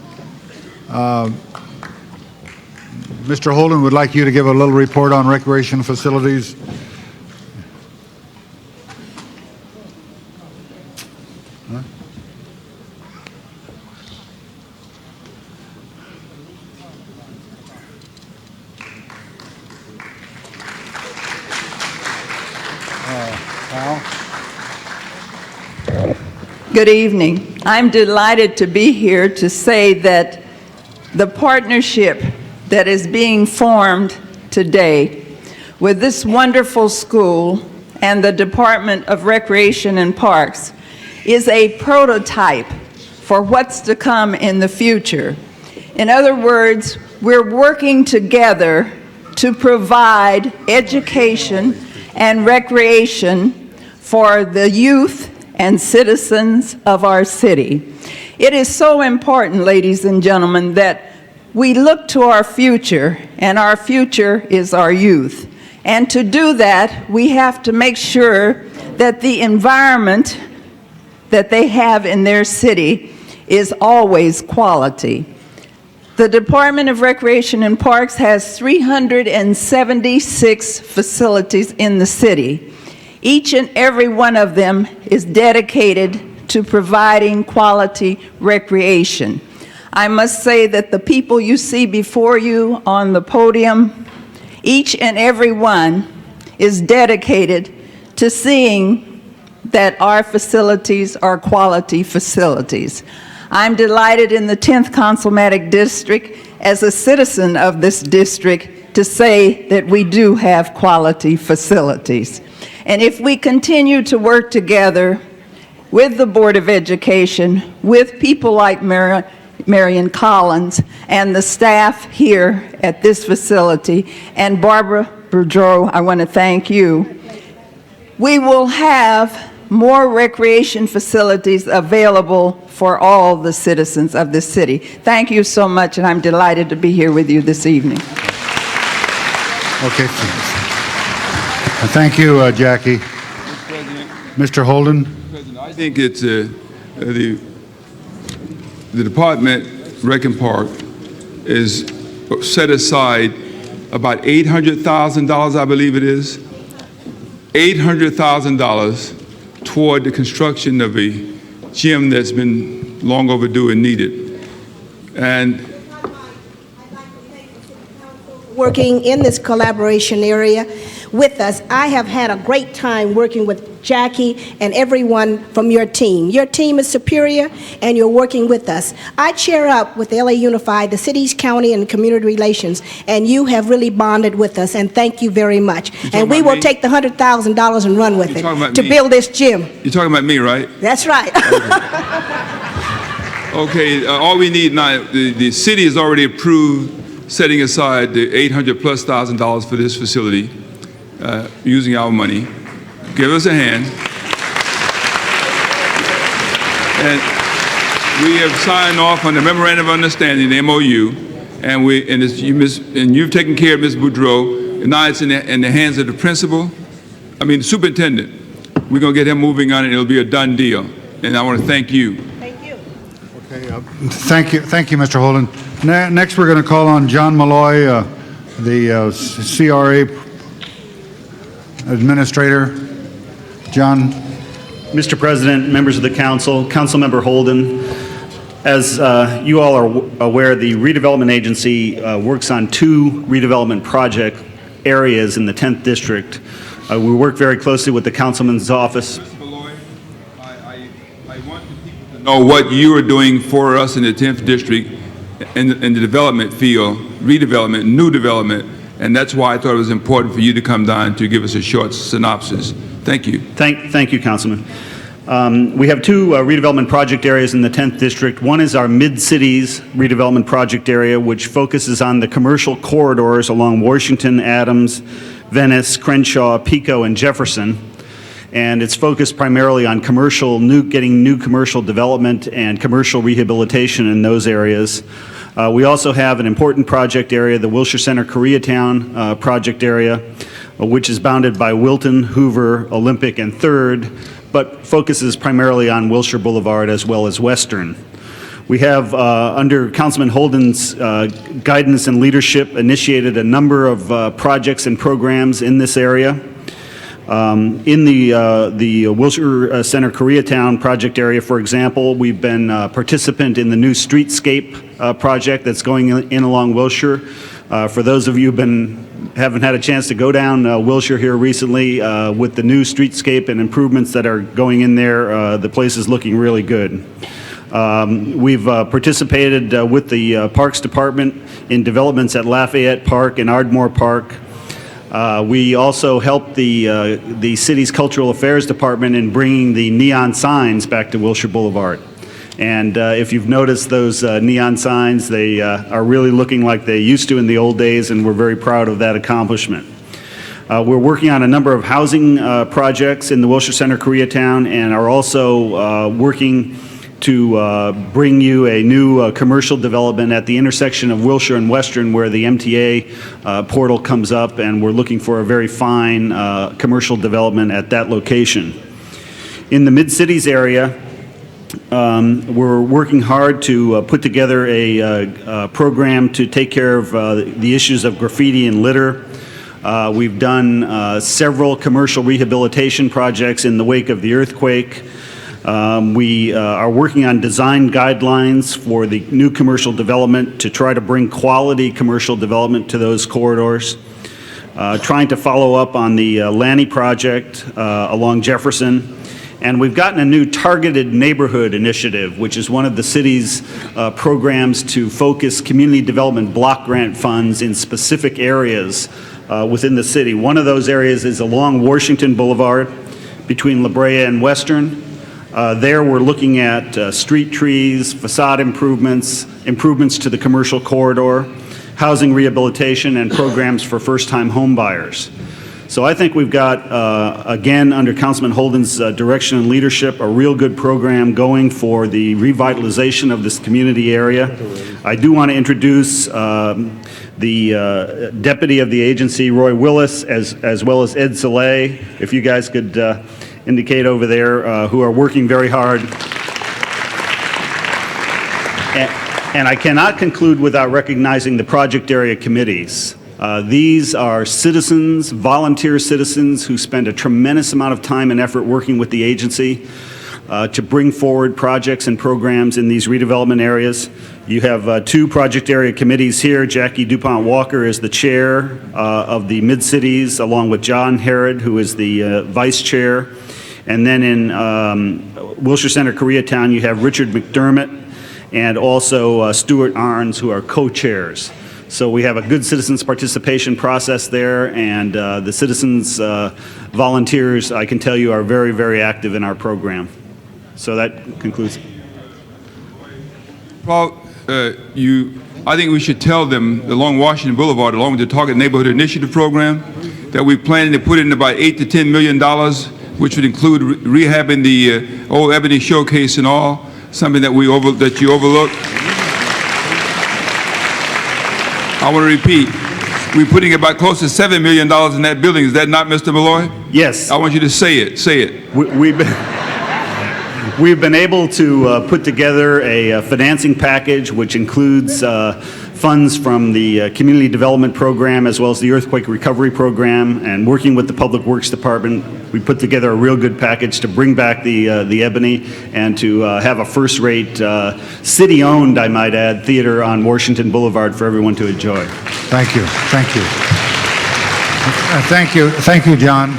Mr. Holden would like you to give a little report on recreation facilities. Good evening. I'm delighted to be here to say that the partnership that is being formed today with this wonderful school and the Department of Recreation and Parks is a prototype for what's to come in the future. In other words, we're working together to provide education and recreation for the youth and citizens of our city. It is so important, ladies and gentlemen, that we look to our future, and our future is our youth. And to do that, we have to make sure that the environment that they have in their city is always quality. The Department of Recreation and Parks has 376 facilities in the city. Each and every one of them is dedicated to providing quality recreation. I must say that the people you see before you on the podium, each and every one is dedicated to seeing that our facilities are quality facilities. I'm delighted in the 10th Councilmatic District, as a citizen of this district, to say that we do have quality facilities. And if we continue to work together with the Board of Education, with people like Marion Collins and the staff here at this facility, and Barbara Boudreau, I want to thank you, we will have more recreation facilities available for all the citizens of this city. Thank you so much, and I'm delighted to be here with you this evening. Okay. Thank you, Jackie. Mr. Holden? I think it's the department, Rec and Park, is set aside about $800,000, I believe it is, $800,000 toward the construction of a gym that's been long overdue and needed. And working in this collaboration area with us. I have had a great time working with Jackie and everyone from your team. Your team is superior, and you're working with us. I chair up with LA Unified, the cities, county, and community relations, and you have really bonded with us, and thank you very much. And we will take the $100,000 and run with it to build this gym. you're talking about me, right? That's right. Okay, all we need now, the city has already approved setting aside the $800,000+ for this facility, using our money. Give us a hand. And we have signed off on the memorandum of understanding, the MOU, and you've taken care of Ms. Boudreau, and now it's in the hands of the principal, the superintendent. We're going to get him moving on it, and it'll be a done deal. And I want to thank you. Thank you, Mr. Holden. Next, we're going to call on John Malloy, the CRA Administrator. John. Mr. President, members of the council, Councilmember Holden, as you all are aware, the redevelopment agency works on 2 redevelopment project areas in the 10th district. We work very closely with the councilman's office. Know what you are doing for us in the 10th district in the development field, redevelopment, new development, and that's why I thought it was important for you to come down to give us a short synopsis. Thank you. Thank you, Councilman. We have 2 redevelopment project areas in the 10th district. One is our Mid-Cities redevelopment project area, which focuses on the commercial corridors along Washington, Adams, Venice, Crenshaw, Pico, and Jefferson. And it's focused primarily on getting new commercial development and commercial rehabilitation in those areas. We also have an important project area, the Wilshire Center Koreatown project area, which is bounded by Wilton, Hoover, Olympic, and 3rd, but focuses primarily on Wilshire Boulevard as well as Western. We have, under Councilman Holden's guidance and leadership, initiated a number of projects and programs in this area. In the Wilshire Center Koreatown project area, for example, we've been a participant in the new streetscape project that's going in along Wilshire. For those of you who haven't had a chance to go down Wilshire here recently, with the new streetscape and improvements that are going in there, the place is looking really good. We've participated with the Parks Department in developments at Lafayette Park and Ardmore Park. We also helped the city's Cultural Affairs Department in bringing the neon signs back to Wilshire Boulevard. And if you've noticed those neon signs, they are really looking like they used to in the old days, and we're very proud of that accomplishment. We're working on a number of housing projects in the Wilshire Center Koreatown, and are also working to bring you a new commercial development at the intersection of Wilshire and Western, where the MTA portal comes up, and we're looking for a very fine commercial development at that location. In the Mid-Cities area, we're working hard to put together a program to take care of the issues of graffiti and litter. We've done several commercial rehabilitation projects in the wake of the earthquake. We are working on design guidelines for the new commercial development to try to bring quality commercial development to those corridors. Trying to follow up on the Lanny project along Jefferson. And we've gotten a new targeted neighborhood initiative, which is one of the city's programs to focus community development block grant funds in specific areas within the city. One of those areas is along Washington Boulevard between La Brea and Western. There we're looking at street trees, facade improvements, improvements to the commercial corridor, housing rehabilitation, and programs for first-time home buyers. So I think we've got, again, under Councilman Holden's direction and leadership, a real good program going for the revitalization of this community area. I do want to introduce the deputy of the agency, Roy Willis, as well as Ed Soleil, if you guys could indicate over there, who are working very hard. And I cannot conclude without recognizing the project area committees. These are citizens, volunteer citizens, who spend a tremendous amount of time and effort working with the agency to bring forward projects and programs in these redevelopment areas. You have two project area committees here. Jackie DuPont Walker is the chair of the Mid-Cities, along with John Herod, who is the vice chair. And then in Wilshire Center, Koreatown, you have Richard McDermott and also Stuart Arns, who are co-chairs. So we have a good citizens participation process there, and the citizens volunteers, I can tell you, are very, very active in our program. So that concludes. Paul, I think we should tell them along Washington Boulevard, along with the Target Neighborhood Initiative Program, that we plan to put in about $8 to $10 million, which would include rehabbing the old Ebony Showcase and all, something that that you overlooked. I want to repeat, we're putting about close to $7 million in that building. Is that not, Mr. Malloy? Yes. I want you to say it. Say it. We've been able to put together a financing package which includes funds from the Community Development Program as well as the Earthquake Recovery Program, and working with the Public Works Department, we put together a real good package to bring back the Ebony and to have a first-rate, city-owned, I might add, theater on Washington Boulevard for everyone to enjoy. Thank you. Thank you. Thank you. Thank you, John.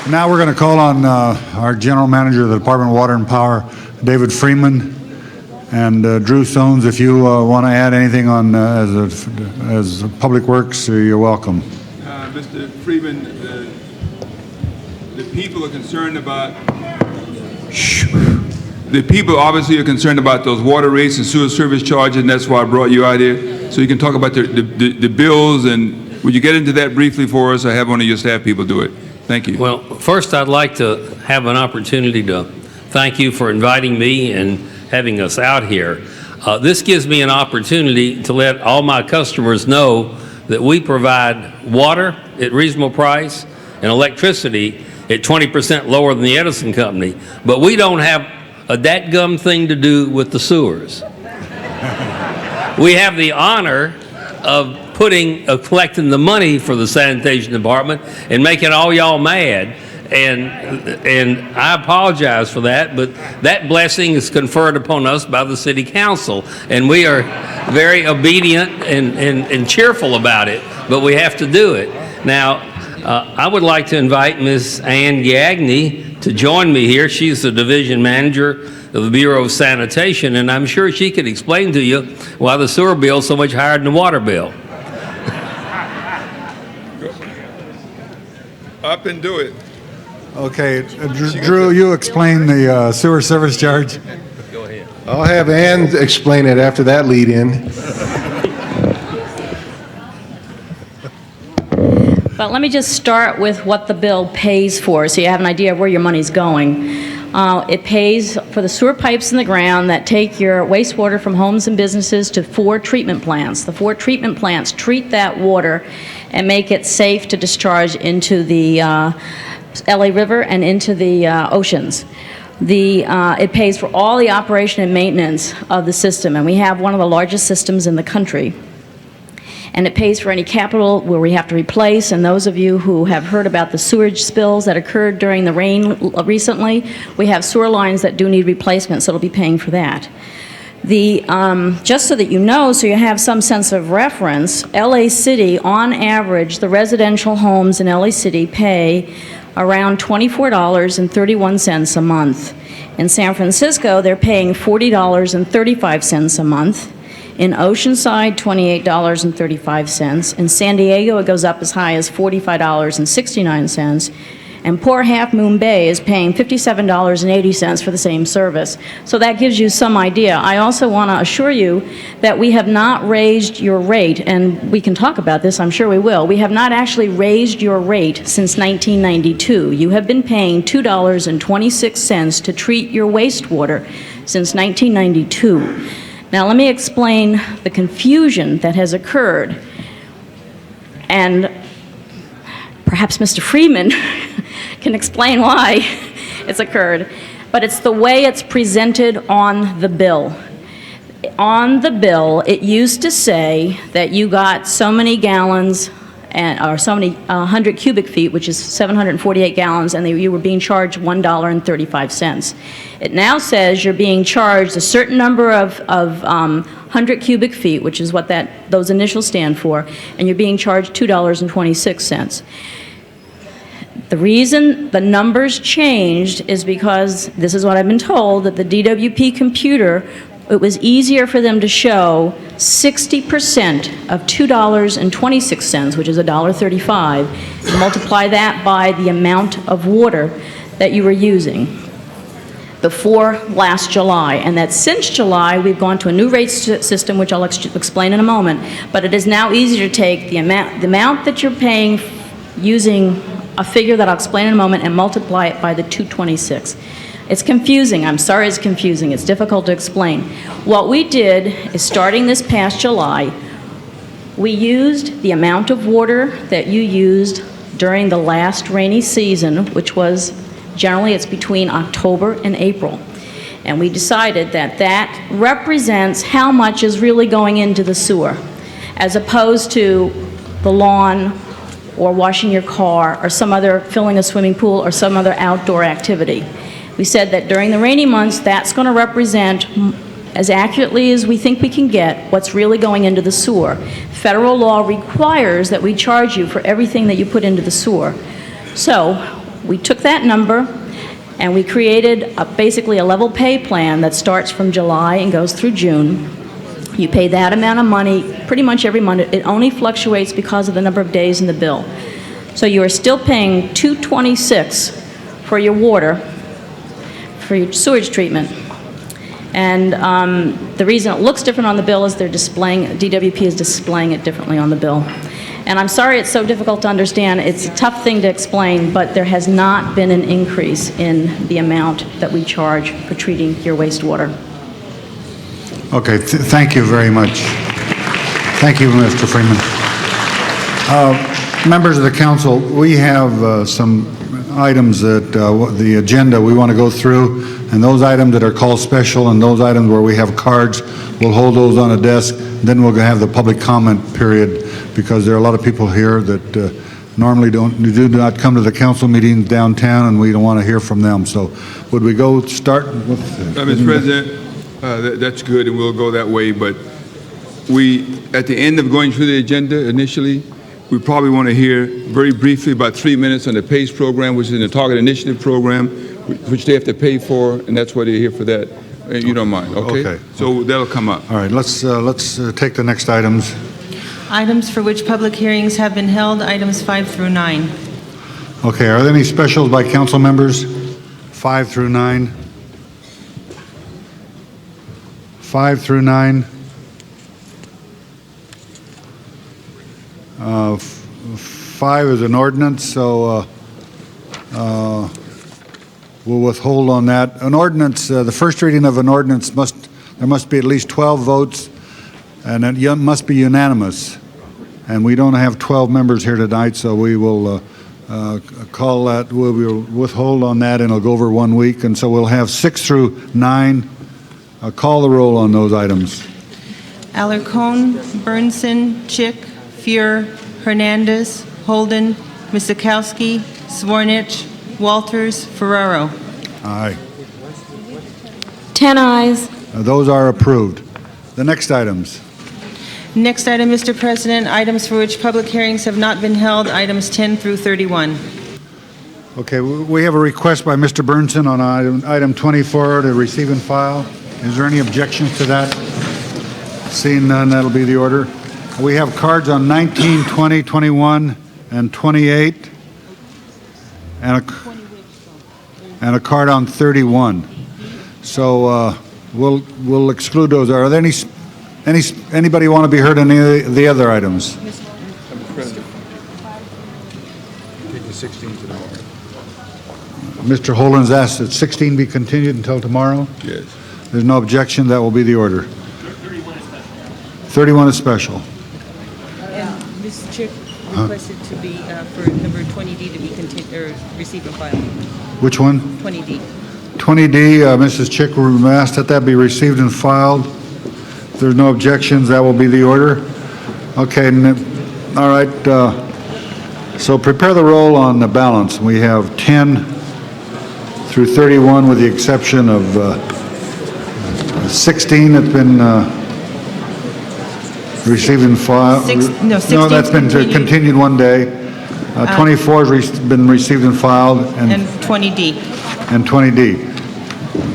Now we're going to call on our General Manager of the Department of Water and Power, David Freeman, and Drew Stones. If you want to add anything on as Public Works, you're welcome. Mr. Freeman, the people are concerned about. The people obviously are concerned about those water rates and sewer service charges, and that's why I brought you out here. So you can talk about the bills, and would you get into that briefly for us, or have one of your staff people do it? Thank you. Well, first I'd like to have an opportunity to thank you for inviting me and having us out here. This gives me an opportunity to let all my customers know that we provide water at reasonable price and electricity at 20% lower than the Edison Company, but we don't have a dadgum thing to do with the sewers. We have the honor of collecting the money for the sanitation department and making all y'all mad. And I apologize for that, but that blessing is conferred upon us by the city council, and we are very obedient and cheerful about it, but we have to do it. Now, I would like to invite Ms. Ann Gagney to join me here. She's the division manager of the Bureau of Sanitation, and I'm sure she could explain to you why the sewer bill is so much higher than the water bill. Up and do it. Okay, Drew, you explain the sewer service charge. Go ahead. I'll have Ann explain it after that lead-in. But let me just start with what the bill pays for, so you have an idea of where your money's going. It pays for the sewer pipes in the ground that take your wastewater from homes and businesses to 4 treatment plants. The 4 treatment plants treat that water and make it safe to discharge into the LA River and into the oceans. It pays for all the operation and maintenance of the system, and we have one of the largest systems in the country. And it pays for any capital where we have to replace, and those of you who have heard about the sewage spills that occurred during the rain recently, we have sewer lines that do need replacement, so it'll be paying for that. Just so that you know, so you have some sense of reference, LA City, on average, the residential homes in LA City pay around $24.31 a month. In San Francisco, they're paying $40.35 a month. In Oceanside, $28.35. In San Diego, it goes up as high as $45.69. and poor Half Moon Bay is paying $57.80 for the same service. So that gives you some idea. I also want to assure you that we have not raised your rate, and we can talk about this, I'm sure we will. We have not actually raised your rate since 1992. You have been paying $2.26 to treat your wastewater since 1992. Now, let me explain the confusion that has occurred, and perhaps Mr. Freeman can explain why it's occurred, but it's the way it's presented on the bill. On the bill, it used to say that you got so many gallons or so many 100 cubic feet, which is 748 gallons, and you were being charged $1.35. It now says you're being charged a certain number of 100 cubic feet, which is what those initials stand for, and you're being charged $2.26. The reason the numbers changed is because, this is what I've been told, that the DWP computer, it was easier for them to show 60% of $2.26, which is $1.35, and multiply that by the amount of water that you were using before last July. And that since July, we've gone to a new rate system, which I'll explain in a moment, but it is now easier to take the amount that you're paying using a figure that I'll explain in a moment and multiply it by the 226. It's confusing. I'm sorry it's confusing. It's difficult to explain. What we did is, starting this past July, we used the amount of water that you used during the last rainy season, which was generally it's between October and April. And we decided that that represents how much is really going into the sewer, as opposed to the lawn or washing your car or some other, filling a swimming pool or some other outdoor activity. We said that during the rainy months, that's going to represent, as accurately as we think we can get, what's really going into the sewer. Federal law requires that we charge you for everything that you put into the sewer. So we took that number and we created basically a level pay plan that starts from July and goes through June. You pay that amount of money pretty much every month. It only fluctuates because of the number of days in the bill. So you are still paying $2.26 for your water, for your sewage treatment. And the reason it looks different on the bill is DWP is displaying it differently on the bill. And I'm sorry it's so difficult to understand. It's a tough thing to explain, but there has not been an increase in the amount that we charge for treating your wastewater. Okay, thank you very much. Thank you, Mr. Freeman. Members of the council, we have some items that the agenda we want to go through, and those items that are called special and those items where we have cards, we'll hold those on a desk. Then we'll have the public comment period, because there are a lot of people here that normally do not come to the council meetings downtown, and we don't want to hear from them. So would we go start with... Mr. President, that's good, and we'll go that way, but at the end of going through the agenda initially, we probably want to hear very briefly about 3 minutes on the PACE program, which is the Target Initiative program, which they have to pay for, and that's why they're here for that. You don't mind, okay? Okay. So that'll come up. All right, let's take the next items. Items for which public hearings have been held, items 5 through 9. Okay, are there any specials by council members? 5 through 9? 5 through 9? 5 is an ordinance, so we'll withhold on that. An ordinance, the first reading of an ordinance there must be at least 12 votes, and it must be unanimous. And we don't have 12 members here tonight, so we will call that, we'll withhold on that, and it'll go over 1 week. And so we'll have 6 through 9. Call the roll on those items. Alarcon, Burnson, Chick, Fuhr, Hernandez, Holden, Miskowski, Swornich, Walters, Ferraro. Aye. 10 ayes. Those are approved. The next items. Next item, Mr. President, items for which public hearings have not been held, items 10 through 31. Okay, we have a request by Mr. Burnson on item 24 to receive and file. Is there any objections to that? Seeing none, that'll be the order. We have cards on 19, 20, 21, and 28. and a card on 31. So we'll exclude those. Are there anybody want to be heard on any of the other items? Mr. Holden's asked that 16 be continued until tomorrow? Yes. There's no objection, that will be the order. 31 is special. And Mr. Chair, requested to be, for number 20D to be continued, or received and filed. Which one? 20D. 20D, Mrs. Chick asked that that be received and filed. If there's no objections, that will be the order. Okay, all right. So prepare the roll on the balance. We have 10 through 31 with the exception of 16 that's been received and filed. No, 16 No, that's been continued one day. 24 has been received and filed. And 20D. And 20D.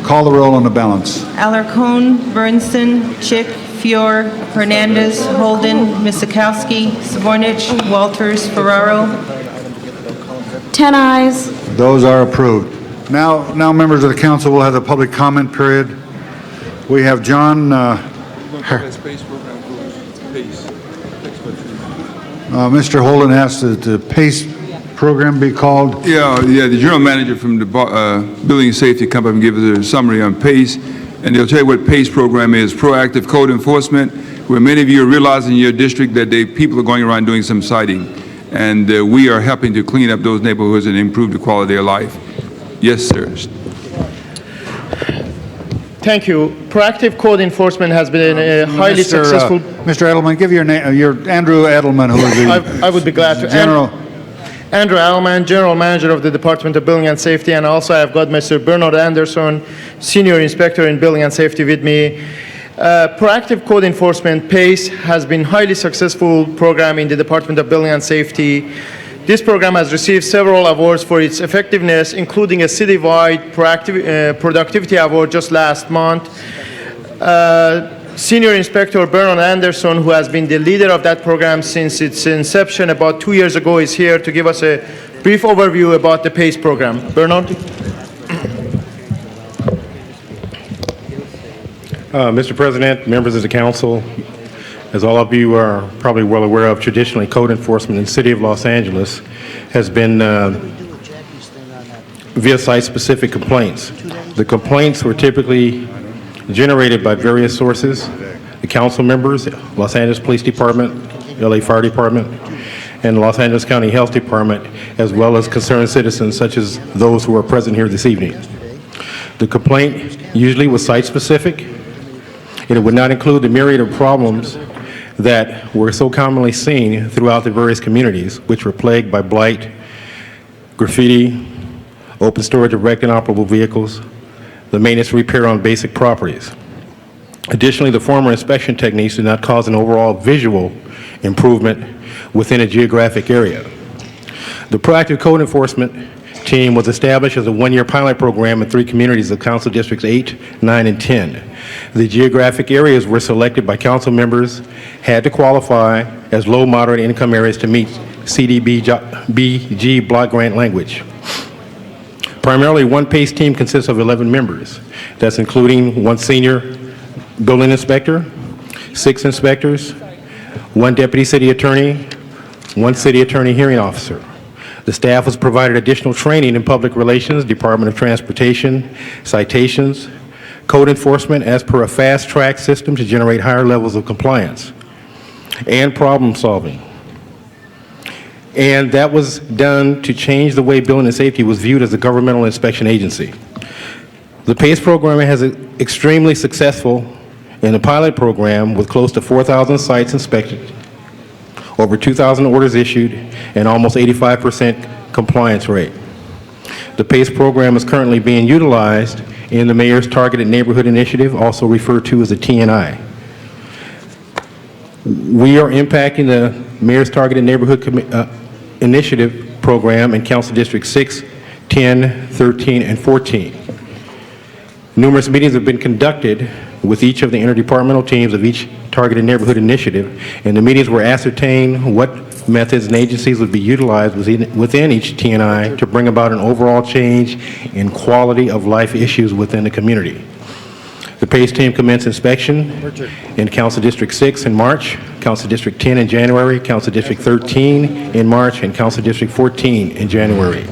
Call the roll on the balance. Alarcon, Bernson, Chick, Fior, Hernandez, Holden, Miskowski, Savornich, Walters, Ferraro. 10 ayes. Those are approved. Now, members of the council will have the public comment period. We have John, Mr. Holden asked that the PACE program be called. Yeah, the general manager from the Building and Safety come up and give us a summary on PACE, and they'll tell you what PACE program is, proactive code enforcement, where many of you are realizing in your district that people are going around doing some citing, and we are helping to clean up those neighborhoods and improve the quality of life. Yes, sir. Thank you. Proactive code enforcement has been a highly successful. Mr. Edelman, give your name. You're Andrew Edelman, who is the I would be glad to. General. Andrew Edelman, General Manager of the Department of Building and Safety, and also I've got Mr. Bernard Anderson, Senior Inspector in Building and Safety with me. Proactive code enforcement, PACE, has been highly successful program in the Department of Building and Safety. This program has received several awards for its effectiveness, including a citywide productivity award just last month. Senior Inspector Bernard Anderson, who has been the leader of that program since its inception about 2 years ago, is here to give us a brief overview about the PACE program. Bernard? Mr. President, members of the council, as all of you are probably well aware of, traditionally code enforcement in the city of Los Angeles has been via site-specific complaints. The complaints were typically generated by various sources: the council members, Los Angeles Police Department, LA Fire Department, and Los Angeles County Health Department, as well as concerned citizens such as those who are present here this evening. The complaint usually was site-specific, and it would not include the myriad of problems that were so commonly seen throughout the various communities, which were plagued by blight, graffiti, open storage of wrecked and operable vehicles, the maintenance and repair on basic properties. Additionally, the former inspection techniques did not cause an overall visual improvement within a geographic area. The proactive code enforcement team was established as a one-year pilot program in 3 communities of Council Districts 8, 9, and 10. The geographic areas were selected by council members, had to qualify as low, moderate income areas to meet CDBG block grant language. Primarily, one PACE team consists of 11 members. That's including 1 senior building inspector, 6 inspectors, 1 deputy city attorney, 1 city attorney hearing officer. The staff was provided additional training in public relations, Department of Transportation, citations, code enforcement as per a fast-track system to generate higher levels of compliance, and problem solving. And that was done to change the way building and safety was viewed as a governmental inspection agency. The PACE program has been extremely successful in a pilot program with close to 4,000 sites inspected, over 2,000 orders issued, and almost 85% compliance rate. The PACE program is currently being utilized in the Mayor's Targeted Neighborhood Initiative, also referred to as a TNI. We are impacting the Mayor's Targeted Neighborhood Initiative program in Council District 6, 10, 13, and 14. Numerous meetings have been conducted with each of the interdepartmental teams of each targeted neighborhood initiative. In the meetings were ascertained what methods and agencies would be utilized within each TNI to bring about an overall change in quality of life issues within the community. The PACE team commenced inspection in Council District 6 in March, Council District 10 in January, Council District 13 in March, and Council District 14 in January.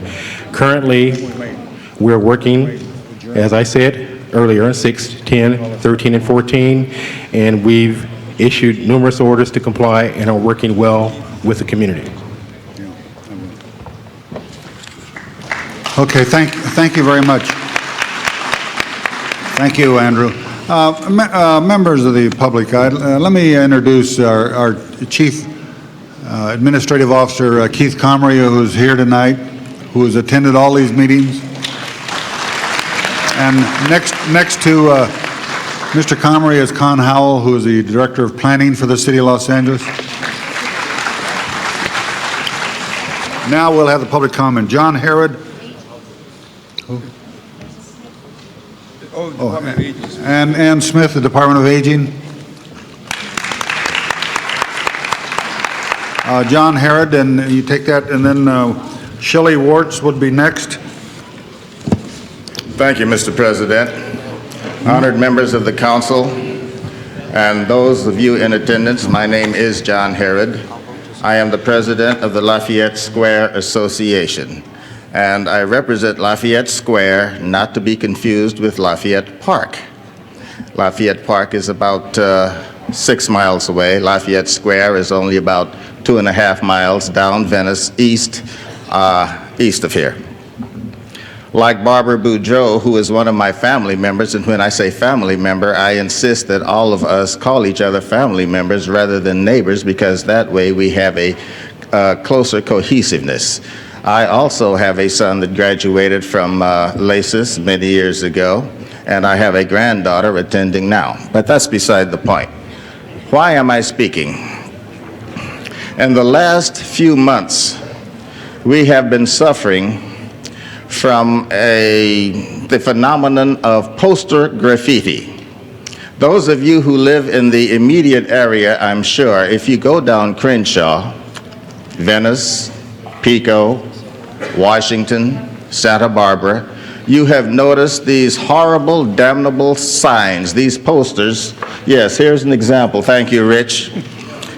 Currently, we're working, as I said earlier, 6, 10, 13, and 14, and we've issued numerous orders to comply and are working well with the community. Okay, thank you very much. Thank you, Andrew. Members of the public, let me introduce our Chief Administrative Officer, Keith Comrie, who's here tonight, who has attended all these meetings. And next to Mr. Comrie is Con Howell, who is the Director of Planning for the City of Los Angeles. Now we'll have the public comment. John Herod. And Ann Smith, the Department of Aging. John Herod, and you take that, and then Shelley Warts would be next. Thank you, Mr. President. Honored members of the council, and those of you in attendance, my name is John Herod. I am the president of the Lafayette Square Association, and I represent Lafayette Square, not to be confused with Lafayette Park. Lafayette Park is about 6 miles away. Lafayette Square is only about 2.5 miles down Venice, east of here. Like Barbara Boudreau, who is one of my family members, and when I say family member, I insist that all of us call each other family members rather than neighbors, because that way we have a closer cohesiveness. I also have a son that graduated from LACIS many years ago, and I have a granddaughter attending now. But that's beside the point. Why am I speaking? In the last few months, we have been suffering from the phenomenon of poster graffiti. Those of you who live in the immediate area, I'm sure, if you go down Crenshaw, Venice, Pico, Washington, Santa Barbara, you have noticed these horrible, damnable signs, these posters. Yes, here's an example. Thank you, Rich.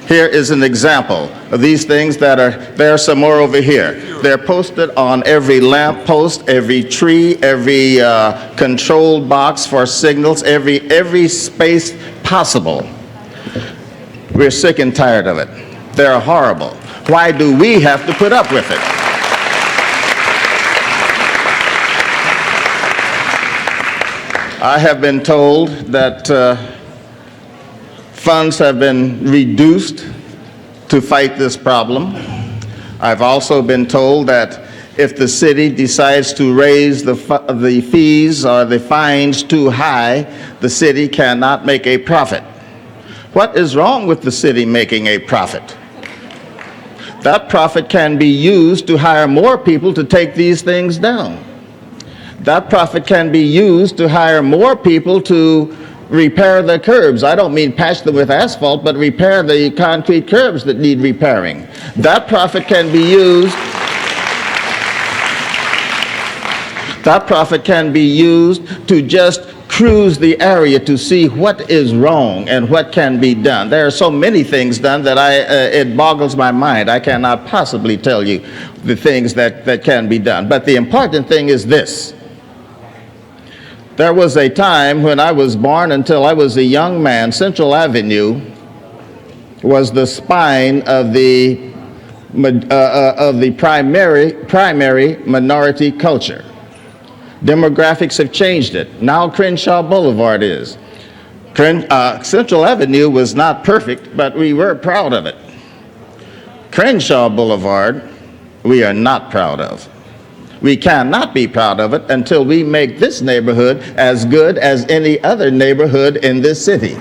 Here is an example of these things that are, there are some more over here. They're posted on every lamp post, every tree, every control box for signals, every space possible. We're sick and tired of it. They're horrible. Why do we have to put up with it? I have been told that funds have been reduced to fight this problem. I've also been told that if the city decides to raise the fees or the fines too high, the city cannot make a profit. What is wrong with the city making a profit? That profit can be used to hire more people to take these things down. That profit can be used to hire more people to repair the curbs. I don't mean patch them with asphalt, but repair the concrete curbs that need repairing. That profit can be used. That profit can be used to just cruise the area to see what is wrong and what can be done. There are so many things done that it boggles my mind. I cannot possibly tell you the things that can be done. But the important thing is this. There was a time when I was born until I was a young man, Central Avenue was the spine of the primary minority culture. Demographics have changed it. Now Crenshaw Boulevard is. Central Avenue was not perfect, but we were proud of it. Crenshaw Boulevard, we are not proud of. We cannot be proud of it until we make this neighborhood as good as any other neighborhood in this city.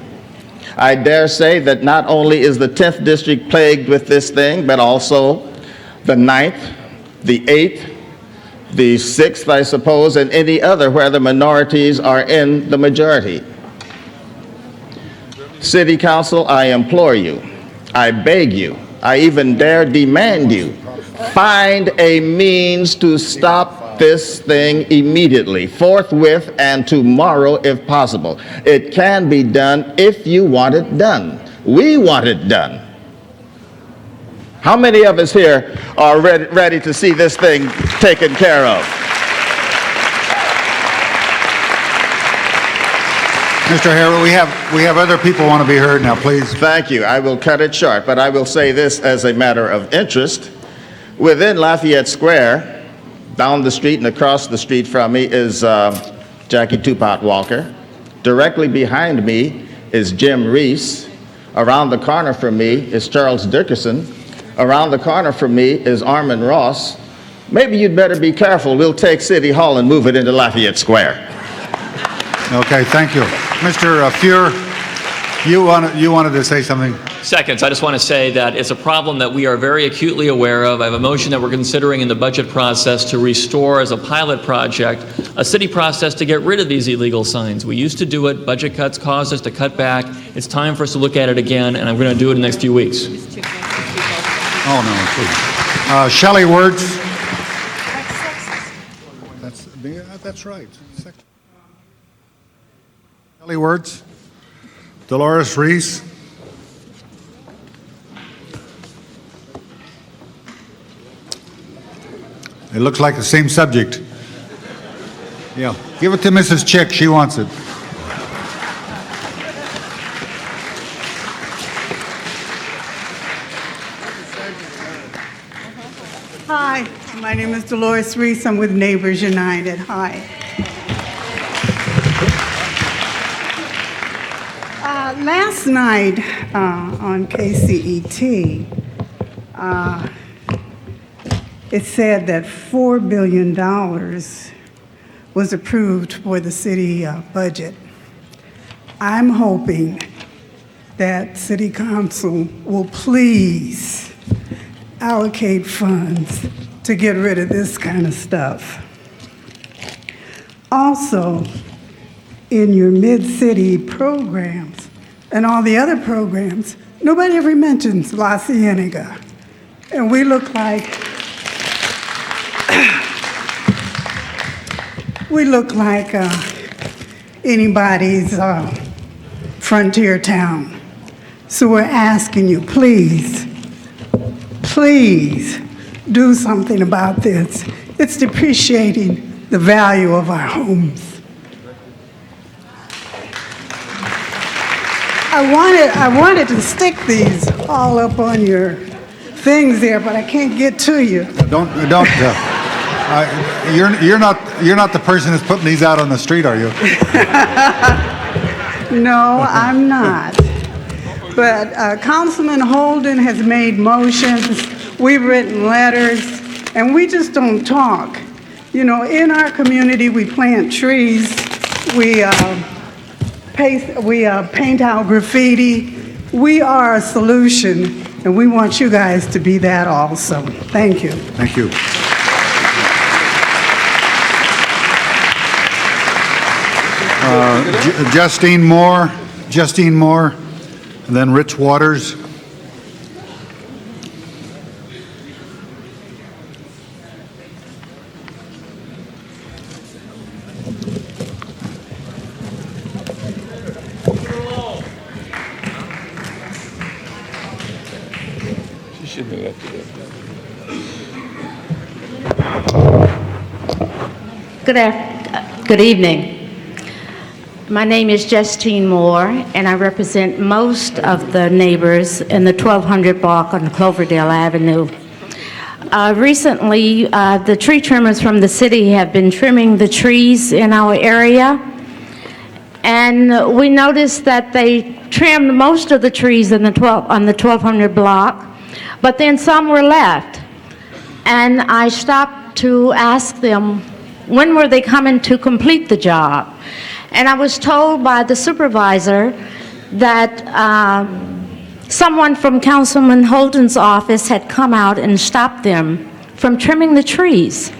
I dare say that not only is the 10th district plagued with this thing, but also the 9th, the 8th, the 6th, I suppose, and any other where the minorities are in the majority. City Council, I implore you, I beg you, I even dare demand you, find a means to stop this thing immediately, forthwith, and tomorrow if possible. It can be done if you want it done. We want it done. How many of us here are ready to see this thing taken care of? Mr. Harrod, we have other people want to be heard now, please. Thank you. I will cut it short, but I will say this as a matter of interest. Within Lafayette Square, down the street and across the street from me is Jackie Tupac Walker. Directly behind me is Jim Reese. Around the corner from me is Charles Dickerson. Around the corner from me is Armin Ross. Maybe you'd better be careful. We'll take City Hall and move it into Lafayette Square. Okay, thank you. Mr. Fuhr, you wanted to say something? Seconds. I just want to say that it's a problem that we are very acutely aware of. I have a motion that we're considering in the budget process to restore as a pilot project a city process to get rid of these illegal signs. We used to do it. Budget cuts caused us to cut back. It's time for us to look at it again, and I'm going to do it in the next few weeks. Oh, no, please. Shelley Words. That's right. Shelley Words. Dolores Reese. It looks like the same subject. Yeah. Give it to Mrs. Chick. She wants it. Hi, my name is Dolores Reese. I'm with Neighbors United. Hi. Last night on KCET, it said that $4 billion was approved for the city budget. I'm hoping that City Council will please allocate funds to get rid of this kind of stuff. Also, in your mid-city programs and all the other programs, nobody ever mentions La Cienega. And we look like anybody's frontier town. So we're asking you, please do something about this. It's depreciating the value of our homes. I wanted to stick these all up on your things there, but I can't get to you. You're not the person that's putting these out on the street, are you? No, I'm not. But Councilman Holden has made motions, we've written letters, and we just don't talk. You know, in our community, we plant trees, we paint out graffiti. We are a solution, and we want you guys to be that also. Thank you. Thank you. Justine Moore, and then Rich Waters. Good evening. My name is Justine Moore, and I represent most of the neighbors in the 1200 block on Cloverdale Avenue. Recently, the tree trimmers from the city have been trimming the trees in our area, and we noticed that they trimmed most of the trees on the 1200 block, but then some were left. And I stopped to ask them, when were they coming to complete the job? And I was told by the supervisor that someone from Councilman Holden's office had come out and stopped them from trimming the trees.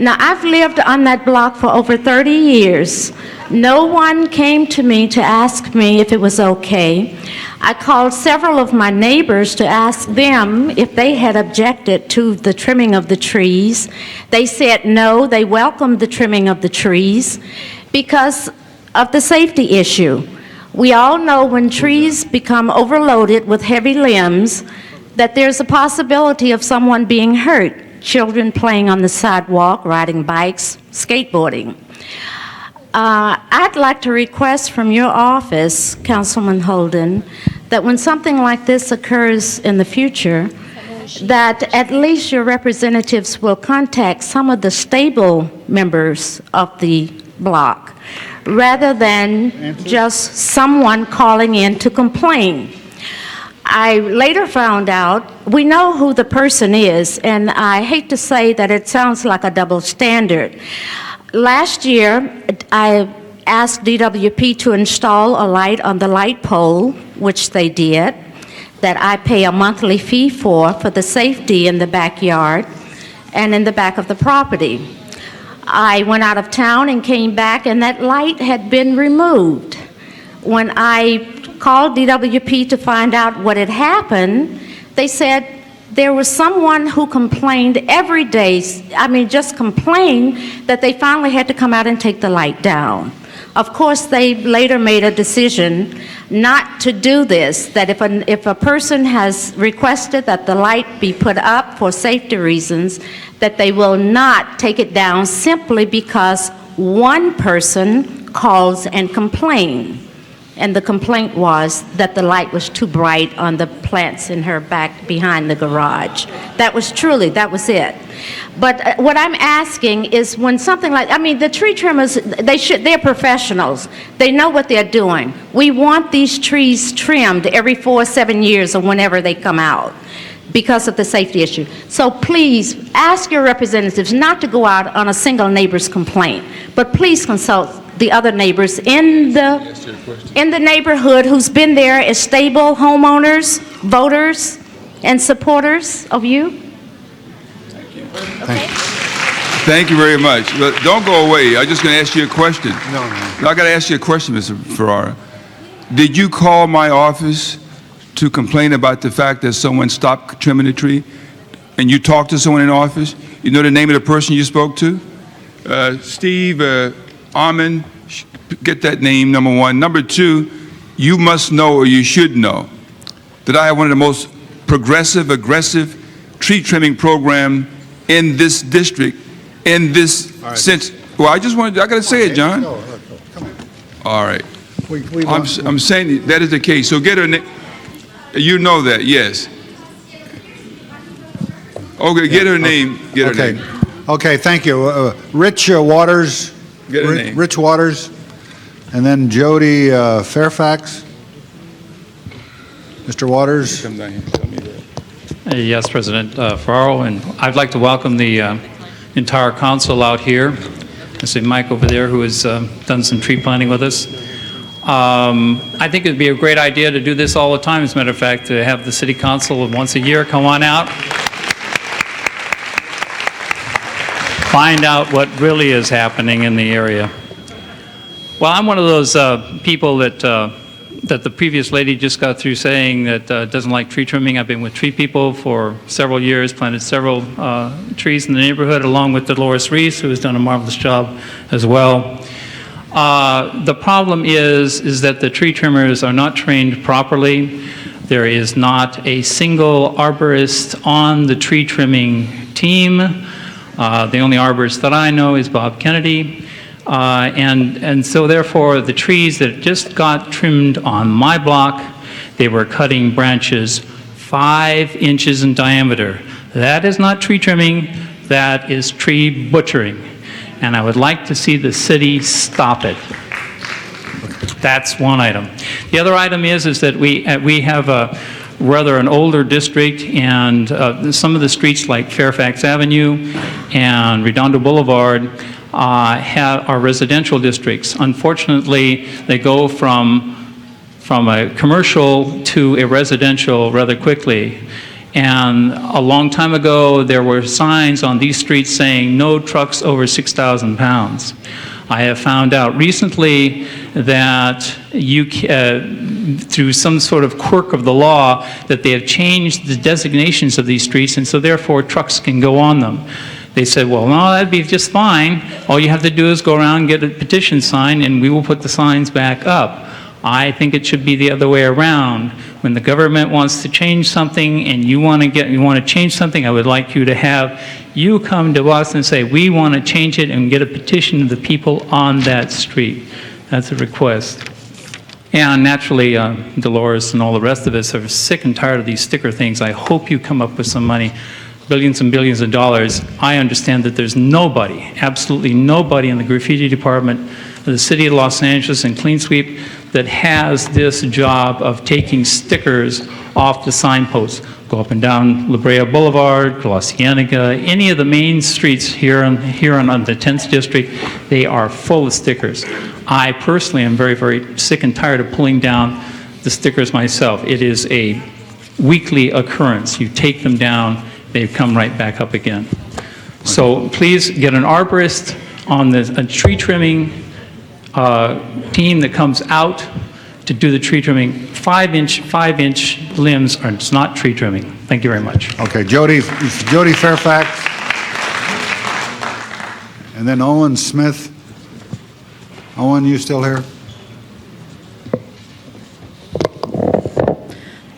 Now, I've lived on that block for over 30 years. No one came to me to ask me if it was okay. I called several of my neighbors to ask them if they had objected to the trimming of the trees. They said no, they welcomed the trimming of the trees because of the safety issue. We all know when trees become overloaded with heavy limbs that there's a possibility of someone being hurt. Children playing on the sidewalk, riding bikes, skateboarding. I'd like to request from your office, Councilman Holden, that when something like this occurs in the future, that at least your representatives will contact some of the stable members of the block, rather than just someone calling in to complain. I later found out, we know who the person is, and I hate to say that it sounds like a double standard. Last year, I asked DWP to install a light on the light pole, which they did, that I pay a monthly fee for the safety in the backyard and in the back of the property. I went out of town and came back, and that light had been removed. When I called DWP to find out what had happened, they said there was someone who complained every day, just complained that they finally had to come out and take the light down. Of course, they later made a decision not to do this, that if a person has requested that the light be put up for safety reasons, that they will not take it down simply because one person calls and complains. And the complaint was that the light was too bright on the plants in her back behind the garage. That was it. But what I'm asking is when something like, the tree trimmers, they're professionals. They know what they're doing. We want these trees trimmed every 4 or 7 years or whenever they come out because of the safety issue. So please ask your representatives not to go out on a single neighbor's complaint, but please consult the other neighbors in the neighborhood who's been there as stable homeowners, voters, and supporters of you. Thank you very much. But don't go away. I'm just going to ask you a question. No. I got to ask you a question, Mr. Ferrara. Did you call my office to complain about the fact that someone stopped trimming the tree? And you talked to someone in the office? You know the name of the person you spoke to? Steve Armand, get that name, number one. Number two, you must know, or you should know, that I have one of the most progressive, aggressive tree trimming program in this district, in this since, well, I got to say it, John. Come on. All right. I'm saying that is the case. So get her name. You know that, yes. Okay, get her name. Get her name. Okay, thank you. Rich Waters. Get her name. Rich Waters. And then Jody Fairfax. Mr. Waters. Come down here. Tell me that. Yes, President Ferraro, and I'd like to welcome the entire council out here. I see Mike over there who has done some tree planting with us. I think it'd be a great idea to do this all the time, as a matter of fact, to have the city council once a year come on out, find out what really is happening in the area. Well, I'm one of those people that the previous lady just got through saying that doesn't like tree trimming. I've been with tree people for several years, planted several trees in the neighborhood, along with Dolores Reese, who has done a marvelous job as well. The problem is that the tree trimmers are not trained properly. There is not a single arborist on the tree trimming team. The only arborist that I know is Bob Kennedy. And so therefore, the trees that just got trimmed on my block, they were cutting branches 5 inches in diameter. That is not tree trimming, that is tree butchering. And I would like to see the city stop it. That's one item. The other item is that we have a rather an older district, and some of the streets like Fairfax Avenue and Redondo Boulevard are residential districts. Unfortunately, they go from a commercial to a residential rather quickly. And a long time ago, there were signs on these streets saying, "No trucks over 6,000 pounds." I have found out recently that through some sort of quirk of the law, that they have changed the designations of these streets, and so therefore trucks can go on them. They said, well, no, that'd be just fine. All you have to do is go around and get a petition signed, and we will put the signs back up. I think it should be the other way around. When the government wants to change something and you want to change something, I would like you to have you come to us and say, we want to change it, and get a petition of the people on that street. That's a request. And naturally, Dolores and all the rest of us are sick and tired of these sticker things. I hope you come up with some money, billions and billions of dollars. I understand that there's nobody, absolutely nobody in the graffiti department of the City of Los Angeles and Clean Sweep that has this job of taking stickers off the signposts. Go up and down La Brea Boulevard, La Cienega, any of the main streets here on the 10th District, they are full of stickers. I personally am very, very sick and tired of pulling down the stickers myself. It is a weekly occurrence. You take them down, they come right back up again. So please get an arborist on a tree trimming team that comes out to do the tree trimming. 5-inch limbs are it's not tree trimming. Thank you very much. Okay, Jody Fairfax, and then Owen Smith. Owen, you still here?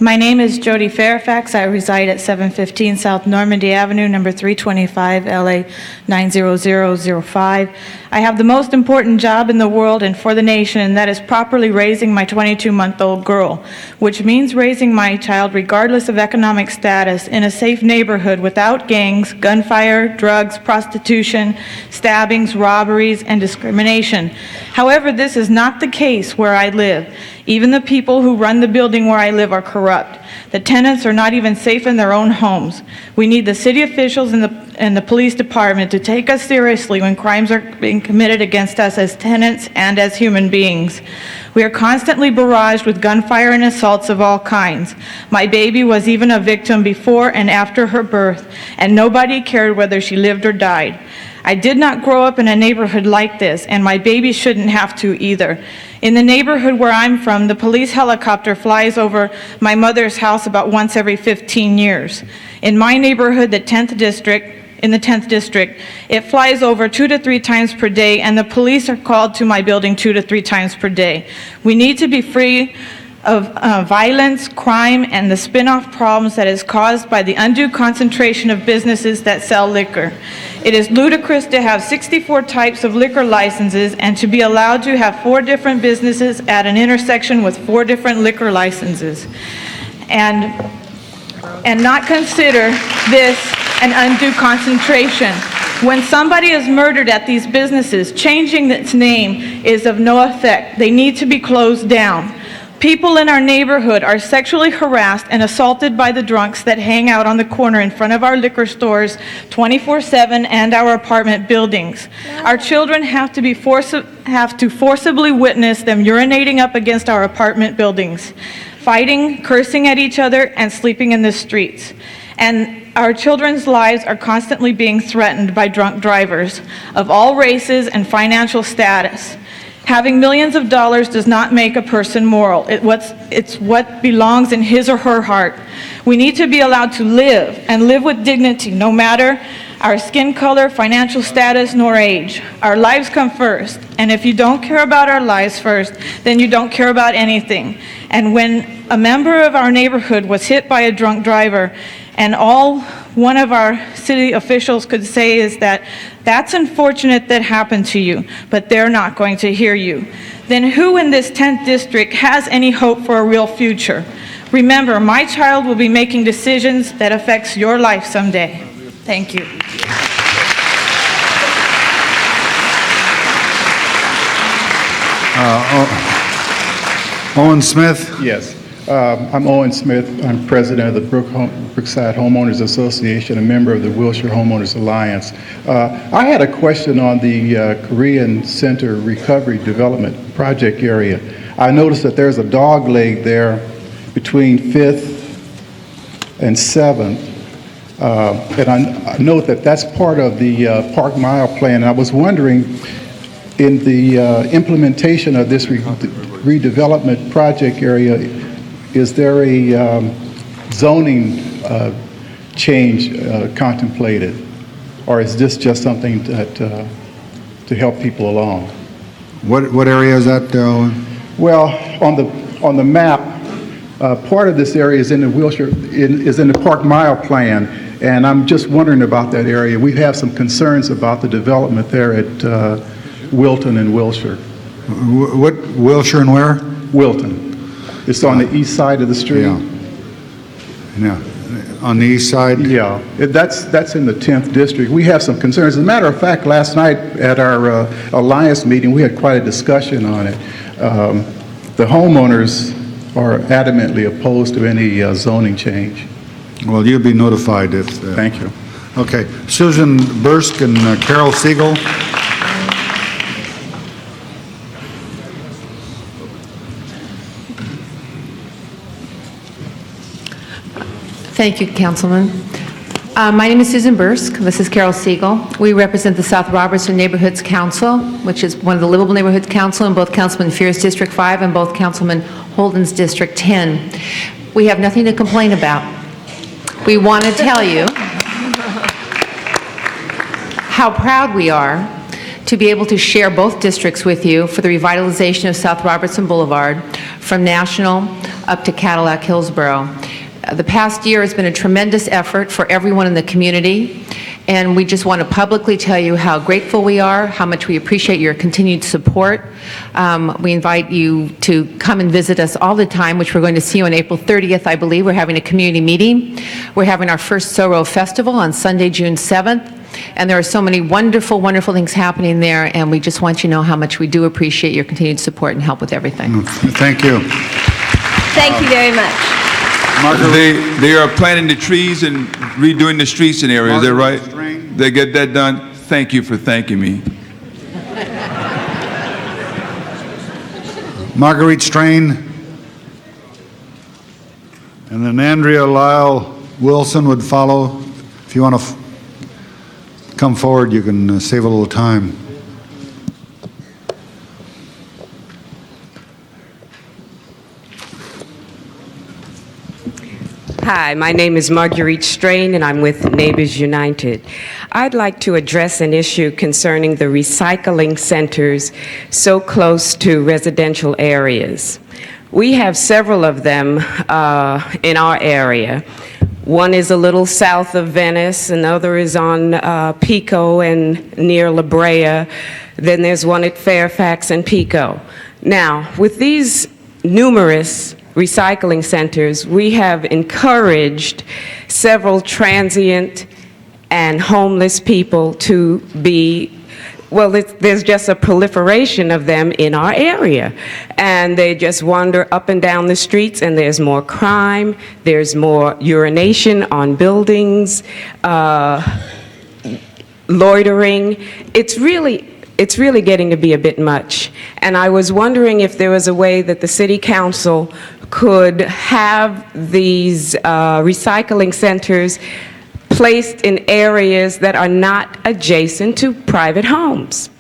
My name is Jody Fairfax. I reside at 715 South Normandy Avenue, number 325, LA 90005. I have the most important job in the world and for the nation, and that is properly raising my 22-month-old girl, which means raising my child regardless of economic status in a safe neighborhood without gangs, gunfire, drugs, prostitution, stabbings, robberies, and discrimination. However, this is not the case where I live. Even the people who run the building where I live are corrupt. The tenants are not even safe in their own homes. We need the city officials and the police department to take us seriously when crimes are being committed against us as tenants and as human beings. We are constantly barraged with gunfire and assaults of all kinds. My baby was even a victim before and after her birth, and nobody cared whether she lived or died. I did not grow up in a neighborhood like this, and my baby shouldn't have to either. In the neighborhood where I'm from, the police helicopter flies over my mother's house about once every 15 years. In my neighborhood, in the 10th District, it flies over 2 to 3 times per day, and the police are called to my building 2 to 3 times per day. We need to be free of violence, crime, and the spin-off problems that is caused by the undue concentration of businesses that sell liquor. It is ludicrous to have 64 types of liquor licenses and to be allowed to have 4 different businesses at an intersection with 4 different liquor licenses, and not consider this an undue concentration. When somebody is murdered at these businesses, changing its name is of no effect. They need to be closed down. People in our neighborhood are sexually harassed and assaulted by the drunks that hang out on the corner in front of our liquor stores 24/7 and our apartment buildings. Our children have to forcibly witness them urinating up against our apartment buildings, fighting, cursing at each other, and sleeping in the streets. And our children's lives are constantly being threatened by drunk drivers of all races and financial status. Having millions of dollars does not make a person moral. It's what belongs in his or her heart. We need to be allowed to live, and live with dignity, no matter our skin color, financial status, nor age. Our lives come first, and if you don't care about our lives first, then you don't care about anything. And when a member of our neighborhood was hit by a drunk driver, and all one of our city officials could say is that, that's unfortunate that happened to you, but they're not going to hear you. Then who in this 10th district has any hope for a real future? Remember, my child will be making decisions that affects your life someday. Thank you. Owen Smith? Yes. I'm Owen Smith. I'm president of the Brookside Homeowners Association, a member of the Wilshire Homeowners Alliance. I had a question on the Korean Center Recovery Development Project area. I noticed that there's a dog leg there between 5th and 7th. And I note that that's part of the Park Mile Plan. And I was wondering, in the implementation of this redevelopment project area, is there a zoning change contemplated? Or is this just something that, to help people along? What area is that, Owen? Well, on the map, part of this area is in the Wilshire, is in the Park Mile Plan, and I'm just wondering about that area. We have some concerns about the development there at Wilton and Wilshire. What, Wilshire and where? Wilton. It's on the east side of the street. Yeah, on the east side? Yeah, that's in the 10th district. We have some concerns. As a matter of fact, last night at our Alliance meeting, we had quite a discussion on it. The homeowners are adamantly opposed to any zoning change. Well, you'll be notified if... Thank you. Okay, Susan Bursk and Carol Siegel. Thank you, Councilman. My name is Susan Bursk. This is Carol Siegel. We represent the South Robertson Neighborhoods Council, which is one of the livable neighborhoods council in both Councilman Fear's District 5 and both Councilman Holden's District 10. We have nothing to complain about. We want to tell you how proud we are to be able to share both districts with you for the revitalization of South Robertson Boulevard from National up to Cadillac Hillsborough. The past year has been a tremendous effort for everyone in the community, and we just want to publicly tell you how grateful we are, how much we appreciate your continued support. We invite you to come and visit us all the time, which we're going to see you on April 30th, I believe. We're having a community meeting. We're having our first Sorrow Festival on Sunday, June 7th, and there are so many wonderful, wonderful things happening there, and we just want you to know how much we do appreciate your continued support and help with everything. Thank you. Thank you very much. They are planting the trees and redoing the streets and areas, is that right? They get that done? Thank you for thanking me. Marguerite Strain. And then Andrea Lyle Wilson would follow. If you want to come forward, you can save a little time. Hi, my name is Marguerite Strain, and I'm with Neighbors United. I'd like to address an issue concerning the recycling centers so close to residential areas. We have several of them in our area. One is a little south of Venice, another is on Pico and near La Brea. Then there's one at Fairfax and Pico. Now, with these numerous recycling centers, we have encouraged several transient and homeless people to be, well, there's just a proliferation of them in our area. And they just wander up and down the streets, and there's more crime, there's more urination on buildings, loitering. It's really getting to be a bit much. And I was wondering if there was a way that the City Council could have these recycling centers placed in areas that are not adjacent to private homes.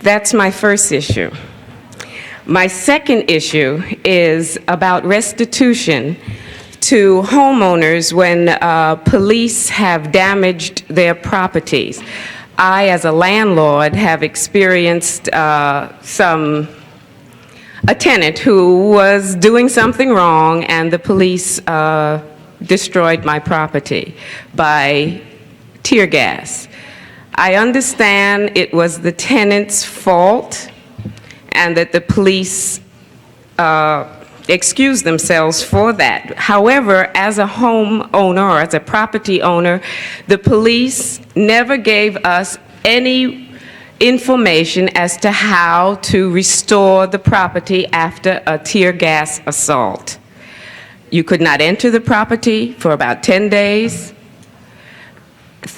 That's my first issue. My second issue is about restitution to homeowners when police have damaged their properties. I, as a landlord, have experienced a tenant who was doing something wrong, and the police destroyed my property by tear gas. I understand it was the tenant's fault and that the police excused themselves for that. However, as a homeowner or as a property owner, the police never gave us any information as to how to restore the property after a tear gas assault. You could not enter the property for about 10 days.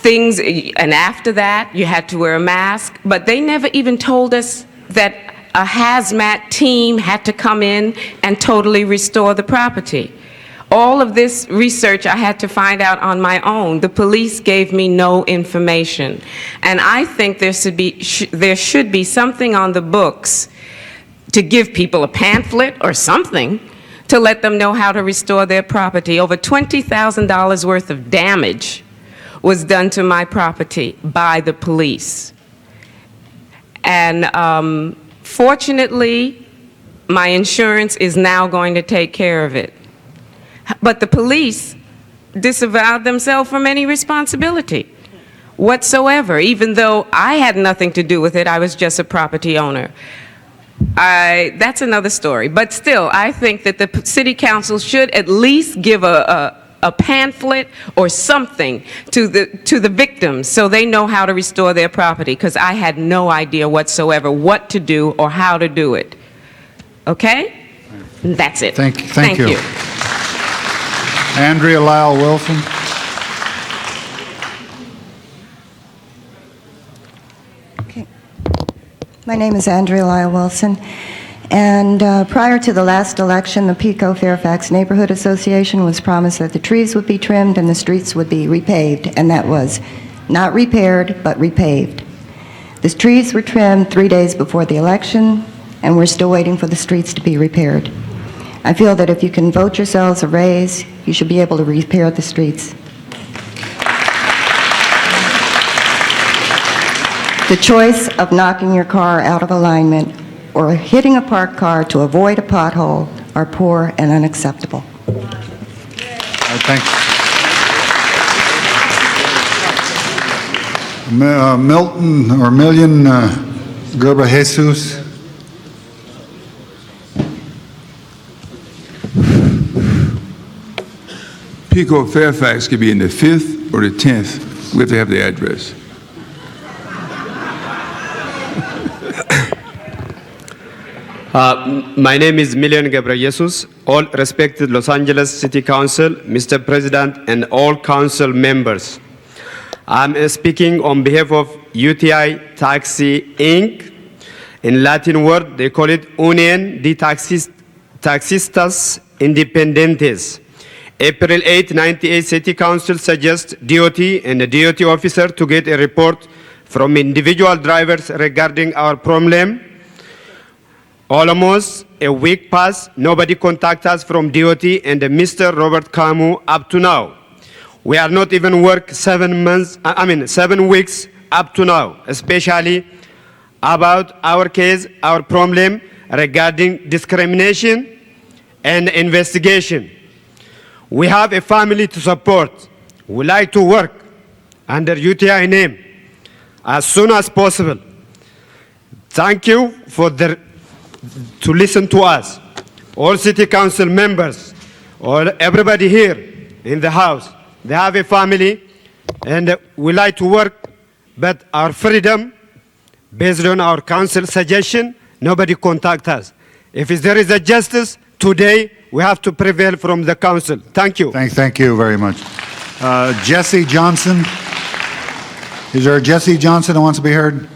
And after that, you had to wear a mask, but they never even told us that a hazmat team had to come in and totally restore the property. All of this research I had to find out on my own. The police gave me no information. And I think there should be something on the books to give people a pamphlet or something to let them know how to restore their property. Over $20,000 worth of damage was done to my property by the police. And fortunately, my insurance is now going to take care of it. But the police disavowed themselves from any responsibility whatsoever, even though I had nothing to do with it. I was just a property owner. That's another story. But still, I think that the city council should at least give a pamphlet or something to the victims so they know how to restore their property, because I had no idea whatsoever what to do or how to do it. Okay? That's it. Thank you. Andrea Lyle Wilson. My name is Andrea Lyle Wilson, and prior to the last election, the Pico Fairfax Neighborhood Association was promised that the trees would be trimmed and the streets would be repaved, and that was not repaired, but repaved. The trees were trimmed 3 days before the election, and we're still waiting for the streets to be repaired. I feel that if you can vote yourselves a raise, you should be able to repair the streets. The choice of knocking your car out of alignment or hitting a parked car to avoid a pothole are poor and unacceptable. Thank you. Milton or Million Gerber Jesus. Pico Fairfax could be in the 5th or the 10th. We have to have the address. My name is Million Ghebreyesus. All respected Los Angeles City Council, Mr. President, and all council members. I'm speaking on behalf of UTI Taxi Inc. In Latin word, they call it Unión de Taxistas Independientes. April 8, 98 City Council suggests DOT and the DOT officer to get a report from individual drivers regarding our problem. Almost a week passed, nobody contacted us from DOT and Mr. Robert Camus up to now. We are not even work 7 weeks up to now, especially about our case, our problem regarding discrimination and investigation. We have a family to support. We like to work under UTI name as soon as possible. Thank you for to listen to us. All city council members, everybody here in the house, they have a family and we like to work, but our freedom, based on our council suggestion, nobody contact us. If there is a justice, today we have to prevail from the council. Thank you. Thank you very much. Jesse Johnson. Is there a Jesse Johnson that wants to be heard?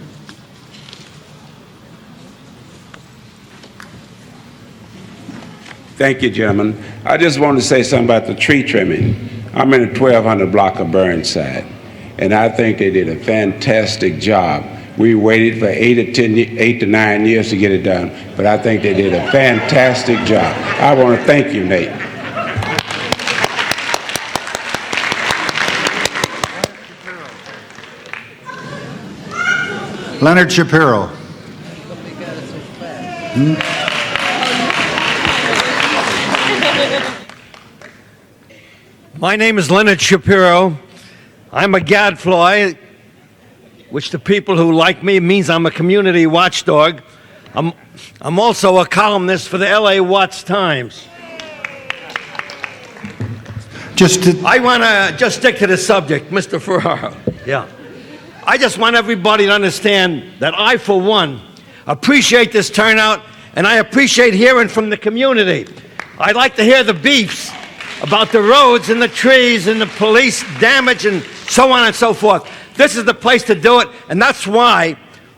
Thank you, gentlemen. I just wanted to say something about the tree trimming. I'm in the 1200 block of Burnside, and I think they did a fantastic job. We waited for 8 to 9 years to get it done, but I think they did a fantastic job. I want to thank you, Nate. Leonard Shapiro. My name is Leonard Shapiro. I'm a gadfly, which to people who like me means I'm a community watchdog. I'm also a columnist for the LA Watts Times. I want to just stick to the subject, Mr. Ferraro. Yeah. I just want everybody to understand that I, for one, appreciate this turnout, and I appreciate hearing from the community. I'd like to hear the beefs about the roads and the trees and the police damage and so on and so forth. This is the place to do it, and that's why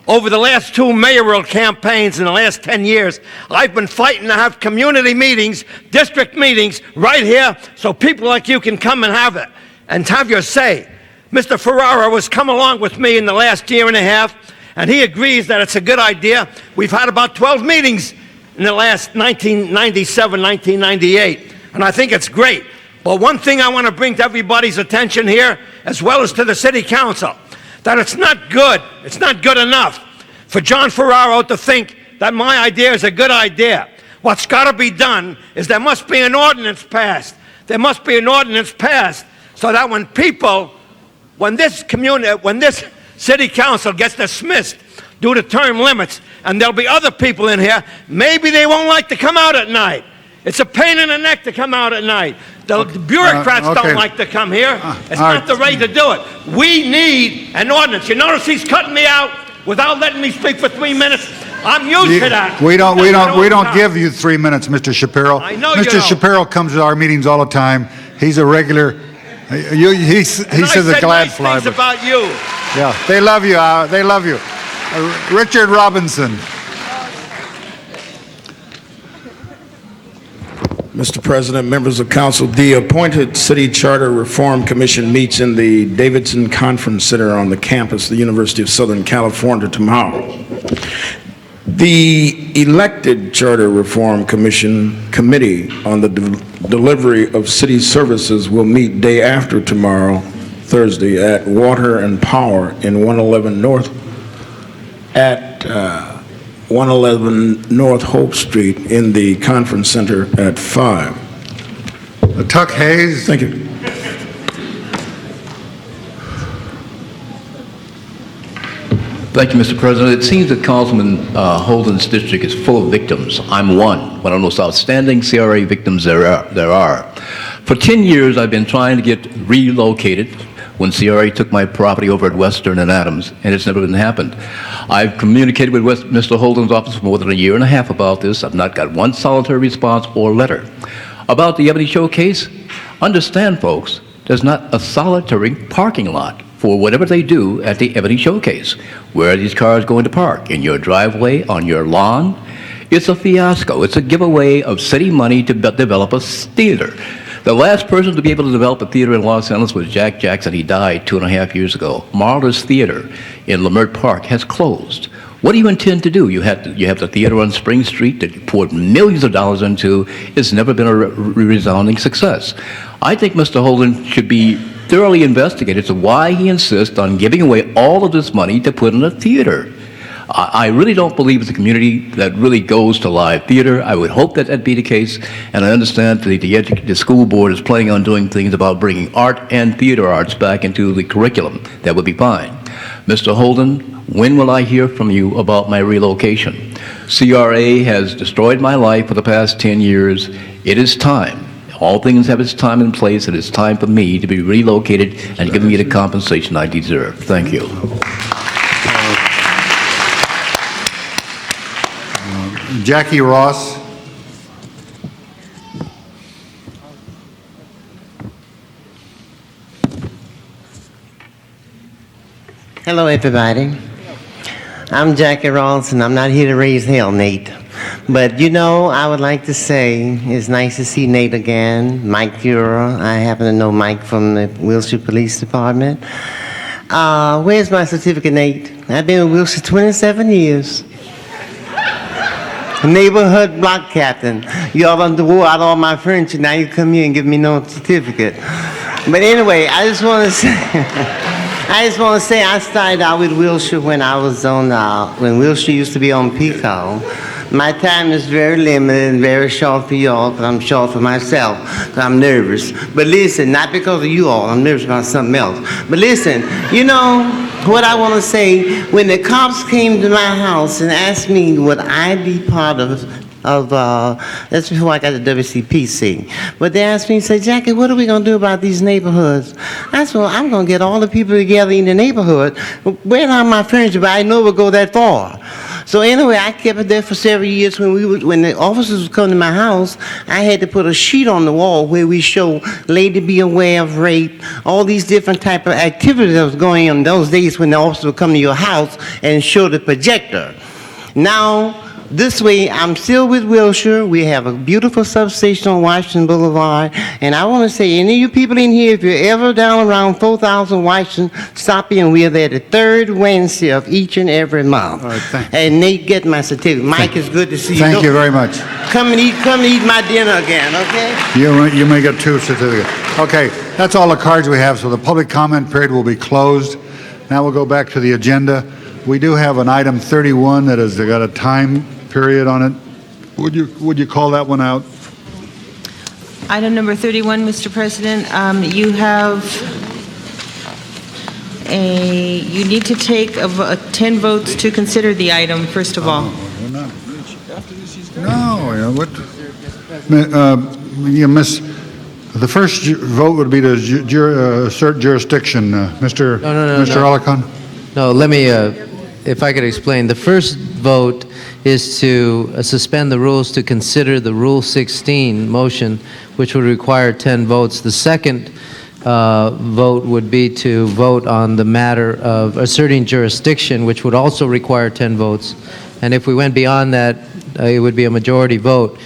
over the last 2 mayoral campaigns in the last 10 years, I've been fighting to have community meetings, district meetings, right here, so people like you can come and have it, and have your say. Mr. Ferraro has come along with me in the last year and a half, and he agrees that it's a good idea. We've had about 12 meetings in the last 1997, 1998, and I think it's great. But one thing I want to bring to everybody's attention here, as well as to the city council, that it's not good enough for John Ferraro to think that my idea is a good idea. What's got to be done is there must be an ordinance passed. There must be an ordinance passed so that when this city council gets dismissed due to term limits, and there'll be other people in here, maybe they won't like to come out at night. It's a pain in the neck to come out at night. The bureaucrats don't like to come here. It's not the way to do it. We need an ordinance. You notice he's cutting me out without letting me speak for 3 minutes. I'm used to that. We don't give you 3 minutes, Mr. Shapiro. I know you Mr. don't. Shapiro comes to our meetings all the time. He's a regular. He says a glad nice fly. things about you. Yeah, they love you. They love you. Richard Robinson. Mr. President, members of council, the appointed City Charter Reform Commission meets in the Davidson Conference Center on the campus of the University of Southern California tomorrow. The elected Charter Reform Committee on the delivery of city services will meet day after tomorrow, Thursday, at Water and Power in 111 North Hope Street in the conference center at 5. Tuck Hayes. Thank you. Thank you, Mr. President. It seems that Councilman Holden's district is full of victims. I'm one of the most outstanding CRA victims there are. For 10 years, I've been trying to get relocated when CRA took my property over at Western and Adams, and it's never been happened. I've communicated with Mr. Holden's office for more than a year and a half about this. I've not got one solitary response or letter. About the Ebony Showcase, understand, folks, there's not a solitary parking lot for whatever they do at the Ebony Showcase. Where are these cars going to park? In your driveway, on your lawn? It's a fiasco. It's a giveaway of city money to develop a theater. The last person to be able to develop a theater in Los Angeles was Jack Jackson. He died 2.5 years ago. Marla's Theater in Leimert Park has closed. What do you intend to do? You have the theater on Spring Street that you poured millions of dollars into. It's never been a resounding success. I think Mr. Holden should be thoroughly investigated as to why he insists on giving away all of this money to put in a theater. I really don't believe it's a community that really goes to live theater. I would hope that that be the case, and I understand the school board is planning on doing things about bringing art and theater arts back into the curriculum. That would be fine. Mr. Holden, when will I hear from you about my relocation? CRA has destroyed my life for the past 10 years. It is time. All things have its time and place. It is time for me to be relocated and given me the compensation I deserve. Thank you. Jackie Ross. Hello, everybody. I'm Jackie Ross, and I'm not here to raise hell, Nate. But, you know, I would like to say it's nice to see Nate again, Mike Fuhrer. I happen to know Mike from the Wilshire Police Department. Where's my certificate, Nate? I've been with Wilshire 27 years. Neighborhood block captain. Y'all done wore out all my furniture. Now you come here and give me no certificate. But anyway, I just want to say, I started out with Wilshire when I was on, when Wilshire used to be on Pico. My time is very limited and very short for y'all, because I'm short for myself, because I'm nervous. But listen, not because of you all, I'm nervous about something else. But listen, you know, what I want to say, when the cops came to my house and asked me would I be part of that's before I got to WCPC. But they asked me, say, Jackie, what are we going to do about these neighborhoods? I said, well, I'm going to get all the people together in the neighborhood. Where are my furniture? But I know it would go that far. So anyway, I kept it there for several years. When the officers would come to my house, I had to put a sheet on the wall where we show lady be aware of rape, all these different type of activities that was going on in those days when the officers would come to your house and show the projector. Now, this way, I'm still with Wilshire. We have a beautiful substation on Washington Boulevard. And I want to say, any of you people in here, if you're ever down around 4000 Washington, stop in. We are there the third Wednesday of each and every month. All right, thank and Nate, get my certificate. Mike, it's good to see you. Thank you very much. Come and eat my dinner again, okay? You may get 2 certificates. Okay, that's all the cards we have, so the public comment period will be closed. Now we'll go back to the agenda. We do have an item 31 that has got a time period on it. Would you call that one out? Item number 31, Mr. President, you need to take 10 votes to consider the item, first of all. No, what? You miss. The first vote would be to assert jurisdiction. Mr. Alarcon? No, let me, if I could explain. The first vote is to suspend the rules to consider the Rule 16 motion, which would require 10 votes. The second vote would be to vote on the matter of asserting jurisdiction, which would also require 10 votes. And if we went beyond that, it would be a majority vote.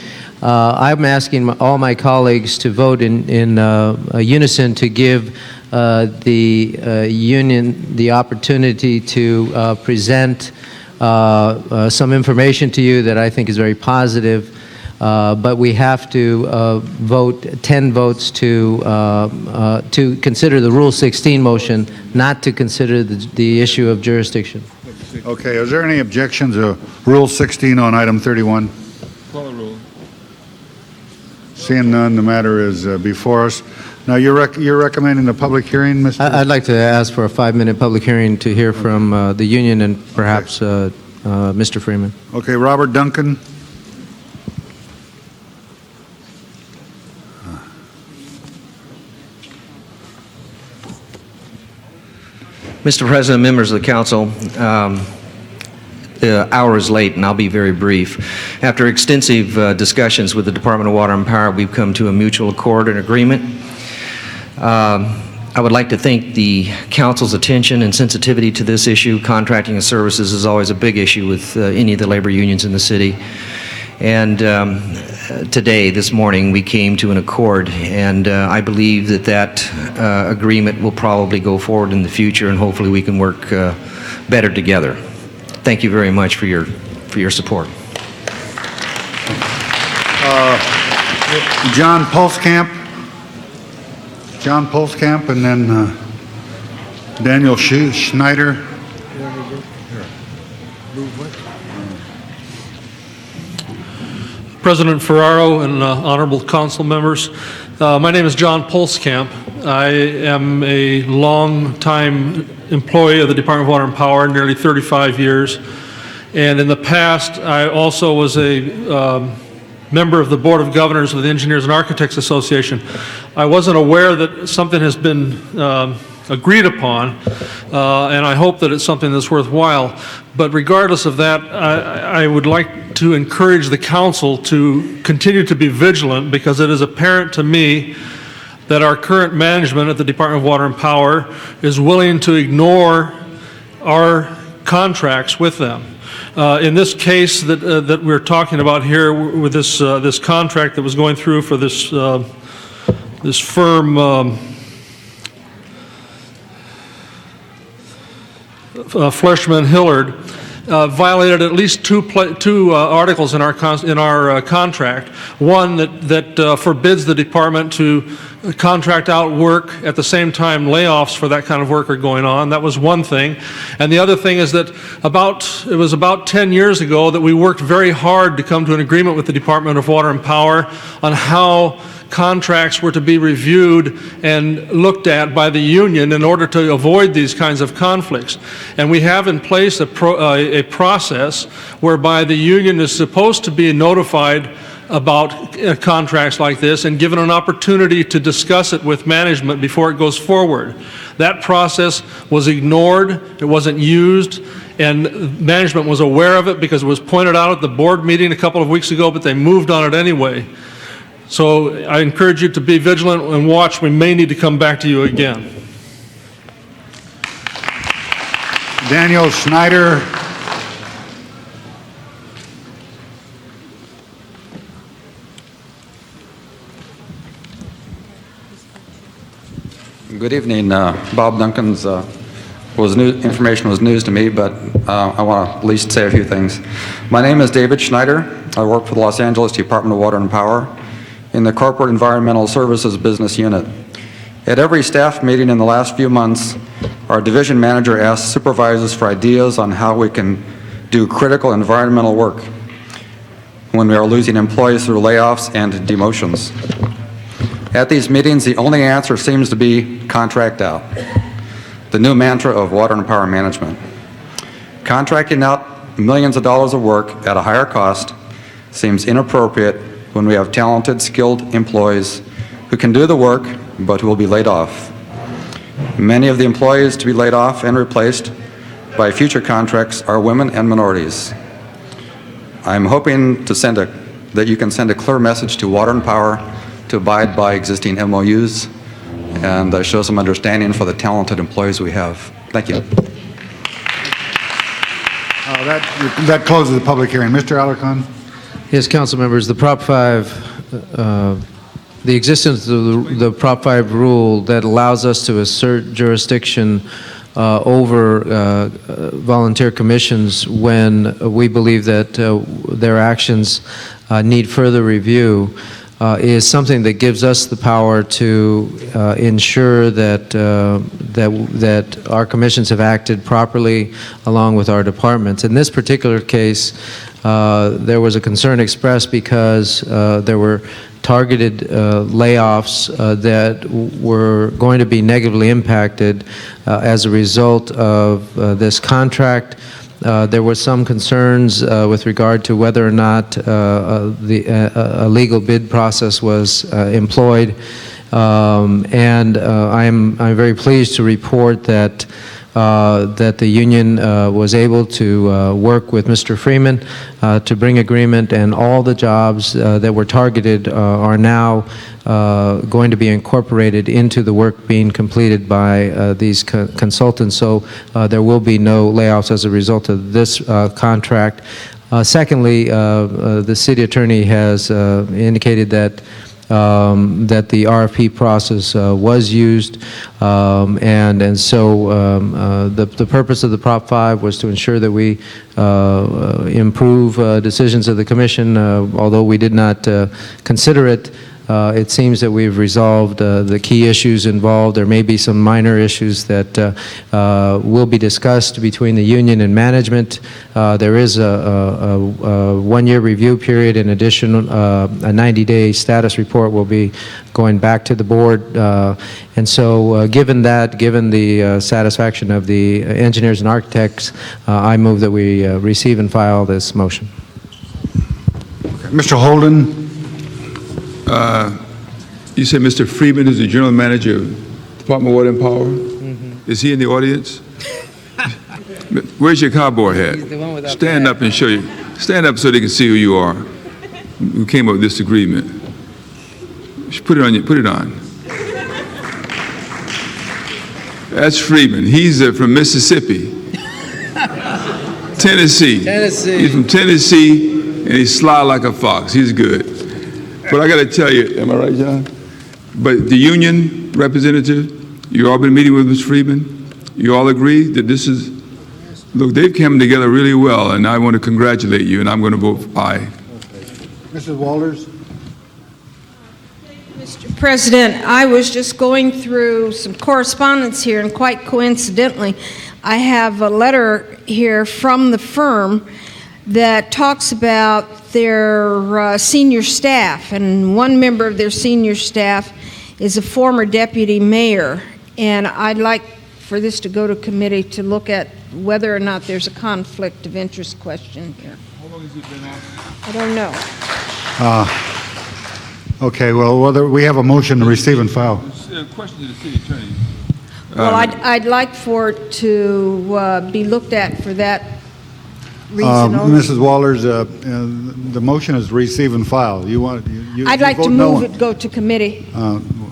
I'm asking all my colleagues to vote in unison to give the union the opportunity to present some information to you that I think is very positive, but we have to vote 10 votes to consider the Rule 16 motion, not to consider the issue of jurisdiction. Okay, is there any objections to Rule 16 on item 31? Call the rule. Seeing none, the matter is before us. Now, you're recommending the public hearing, Mr.? I'd like to ask for a 5-minute public hearing to hear from the union and perhaps Mr. Freeman. Okay, Robert Duncan. Mr. President, members of the council, the hour is late and I'll be very brief. After extensive discussions with the Department of Water and Power, we've come to a mutual accord and agreement. I would like to thank the council's attention and sensitivity to this issue. Contracting of services is always a big issue with any of the labor unions in the city. And today, this morning, we came to an accord, and I believe that agreement will probably go forward in the future, and hopefully we can work better together. Thank you very much for your support. John Pulskamp. John Pulskamp, and then Daniel Schneider. President Ferraro and honorable council members, my name is John Pulskamp. I am a long-time employee of the Department of Water and Power, nearly 35 years. And in the past, I also was a member of the Board of Governors of the Engineers and Architects Association. I wasn't aware that something has been agreed upon, and I hope that it's something that's worthwhile. But regardless of that, I would like to encourage the council to continue to be vigilant, because it is apparent to me that our current management at the Department of Water and Power is willing to ignore our contracts with them. In this case that we're talking about here, with this contract that was going through for this firm, Fleshman Hillard, violated at least two articles in our contract. One that forbids the department to contract out work at the same time layoffs for that kind of work are going on. That was one thing. And the other thing is that it was about 10 years ago that we worked very hard to come to an agreement with the Department of Water and Power on how contracts were to be reviewed and looked at by the union in order to avoid these kinds of conflicts. And we have in place a process whereby the union is supposed to be notified about contracts like this and given an opportunity to discuss it with management before it goes forward. That process was ignored, it wasn't used, and management was aware of it because it was pointed out at the board meeting a couple of weeks ago, but they moved on it anyway. So I encourage you to be vigilant and watch. We may need to come back to you again. Daniel Schneider. Good evening. Bob Duncan's information was news to me, but I want to at least say a few things. My name is David Schneider. I work for the Los Angeles Department of Water and Power in the Corporate Environmental Services Business Unit. At every staff meeting in the last few months, our division manager asks supervisors for ideas on how we can do critical environmental work when we are losing employees through layoffs and demotions. At these meetings, the only answer seems to be contract out, the new mantra of water and power management. Contracting out millions of dollars of work at a higher cost seems inappropriate when we have talented, skilled employees who can do the work but who will be laid off. Many of the employees to be laid off and replaced by future contracts are women and minorities. I'm hoping that you can send a clear message to Water and Power to abide by existing MOUs and show some understanding for the talented employees we have. Thank you. That closes the public hearing. Mr. Alarcon? Yes, council members, the Prop 5, the existence of the Prop 5 rule that allows us to assert jurisdiction over volunteer commissions when we believe that their actions need further review is something that gives us the power to ensure that our commissions have acted properly along with our departments. In this particular case, there was a concern expressed because there were targeted layoffs that were going to be negatively impacted as a result of this contract. There were some concerns with regard to whether or not a legal bid process was employed, and I'm very pleased to report that the union was able to work with Mr. Freeman to bring agreement, and all the jobs that were targeted are now going to be incorporated into the work being completed by these consultants. So there will be no layoffs as a result of this contract. Secondly, the city attorney has indicated that the RFP process was used, and so the purpose of the Prop 5 was to ensure that we improve decisions of the Commission. Although we did not consider it, it seems that we've resolved the key issues involved. There may be some minor issues that will be discussed between the union and management. There is a one-year review period. In addition, a 90-day status report will be going back to the board. And so given the satisfaction of the engineers and architects, I move that we receive and file this motion. Mr. Holden? You said Mr. Freeman is the general manager of Department of Water and Power? Mm-hmm. Is he in the audience? Where's your cowboy hat? Stand up and show you. Stand up so they can see who you are. Who came up with this agreement? Put it on you. Put it on. That's Freeman. He's from Mississippi, Tennessee. He's from Tennessee, and he's sly like a fox. He's good. But I got to tell you, am I right, John? But the union representative, you all been meeting with Mr. Freeman. You all agree that this is, look, they've come together really well, and I want to congratulate you, and I'm going to vote aye. Mrs. Walters? Mr. President, I was just going through some correspondence here, and quite coincidentally, I have a letter here from the firm that talks about their senior staff, and one member of their senior staff is a former deputy mayor, and I'd like for this to go to committee to look at whether or not there's a conflict of interest question here. How long has it been on? I don't know. Okay, well, whether we have a motion to receive and file. Question to the city attorney. Well, I'd like for it to be looked at for that reason only. Mrs. Wallers, the motion is receive and file. You want, you I'd like to vote no move on- it go to committee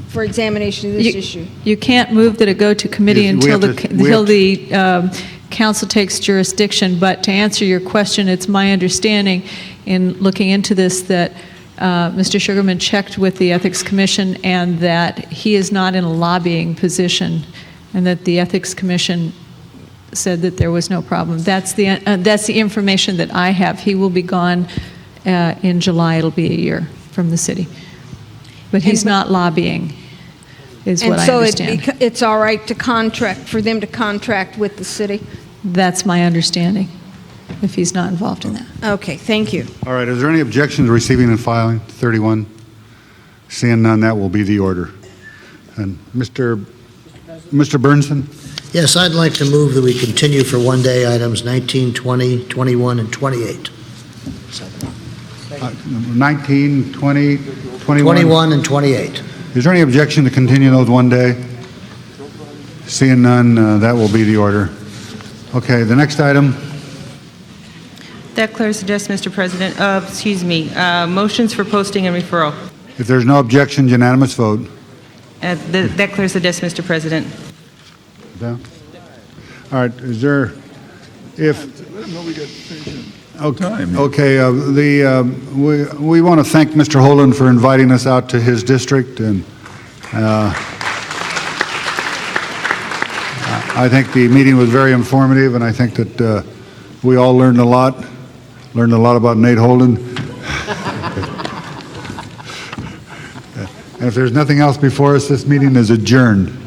for examination of this issue. You can't move that it go to committee Yes, we until have to- we have the council takes jurisdiction, but to answer your question, it's my understanding in looking into this that Mr. Sugarman checked with the Ethics Commission and that he is not in a lobbying position, and that the Ethics Commission said that there was no problem. That's the information that I have. He will be gone in July. It'll be a year from the city. But he's not lobbying, is what I understand. And so it's all right to contract, for them to contract with the city? That's my understanding, if he's not involved in that. Okay, thank you. All right, is there any objection to receiving and filing? 31. Seeing none, that will be the order. And Mr. Burnson? Yes, I'd like to move that we continue for one-day items 19, 20, 21, and 28. 19, 20, 21? 21 and 28. Is there any objection to continue those one day? Seeing none, that will be the order. Okay, the next item. That clears the desk, Mr. President. Motions for posting and referral. If there's no objection, unanimous vote. That clears the desk, Mr. President. Down. All right, is there, if, Let them know we got finishing. okay, we want to thank Mr. Holden for inviting us out to his district, and I think the meeting was very informative, and I think that we all learned a lot about Nate Holden. And if there's nothing else before us, this meeting is adjourned.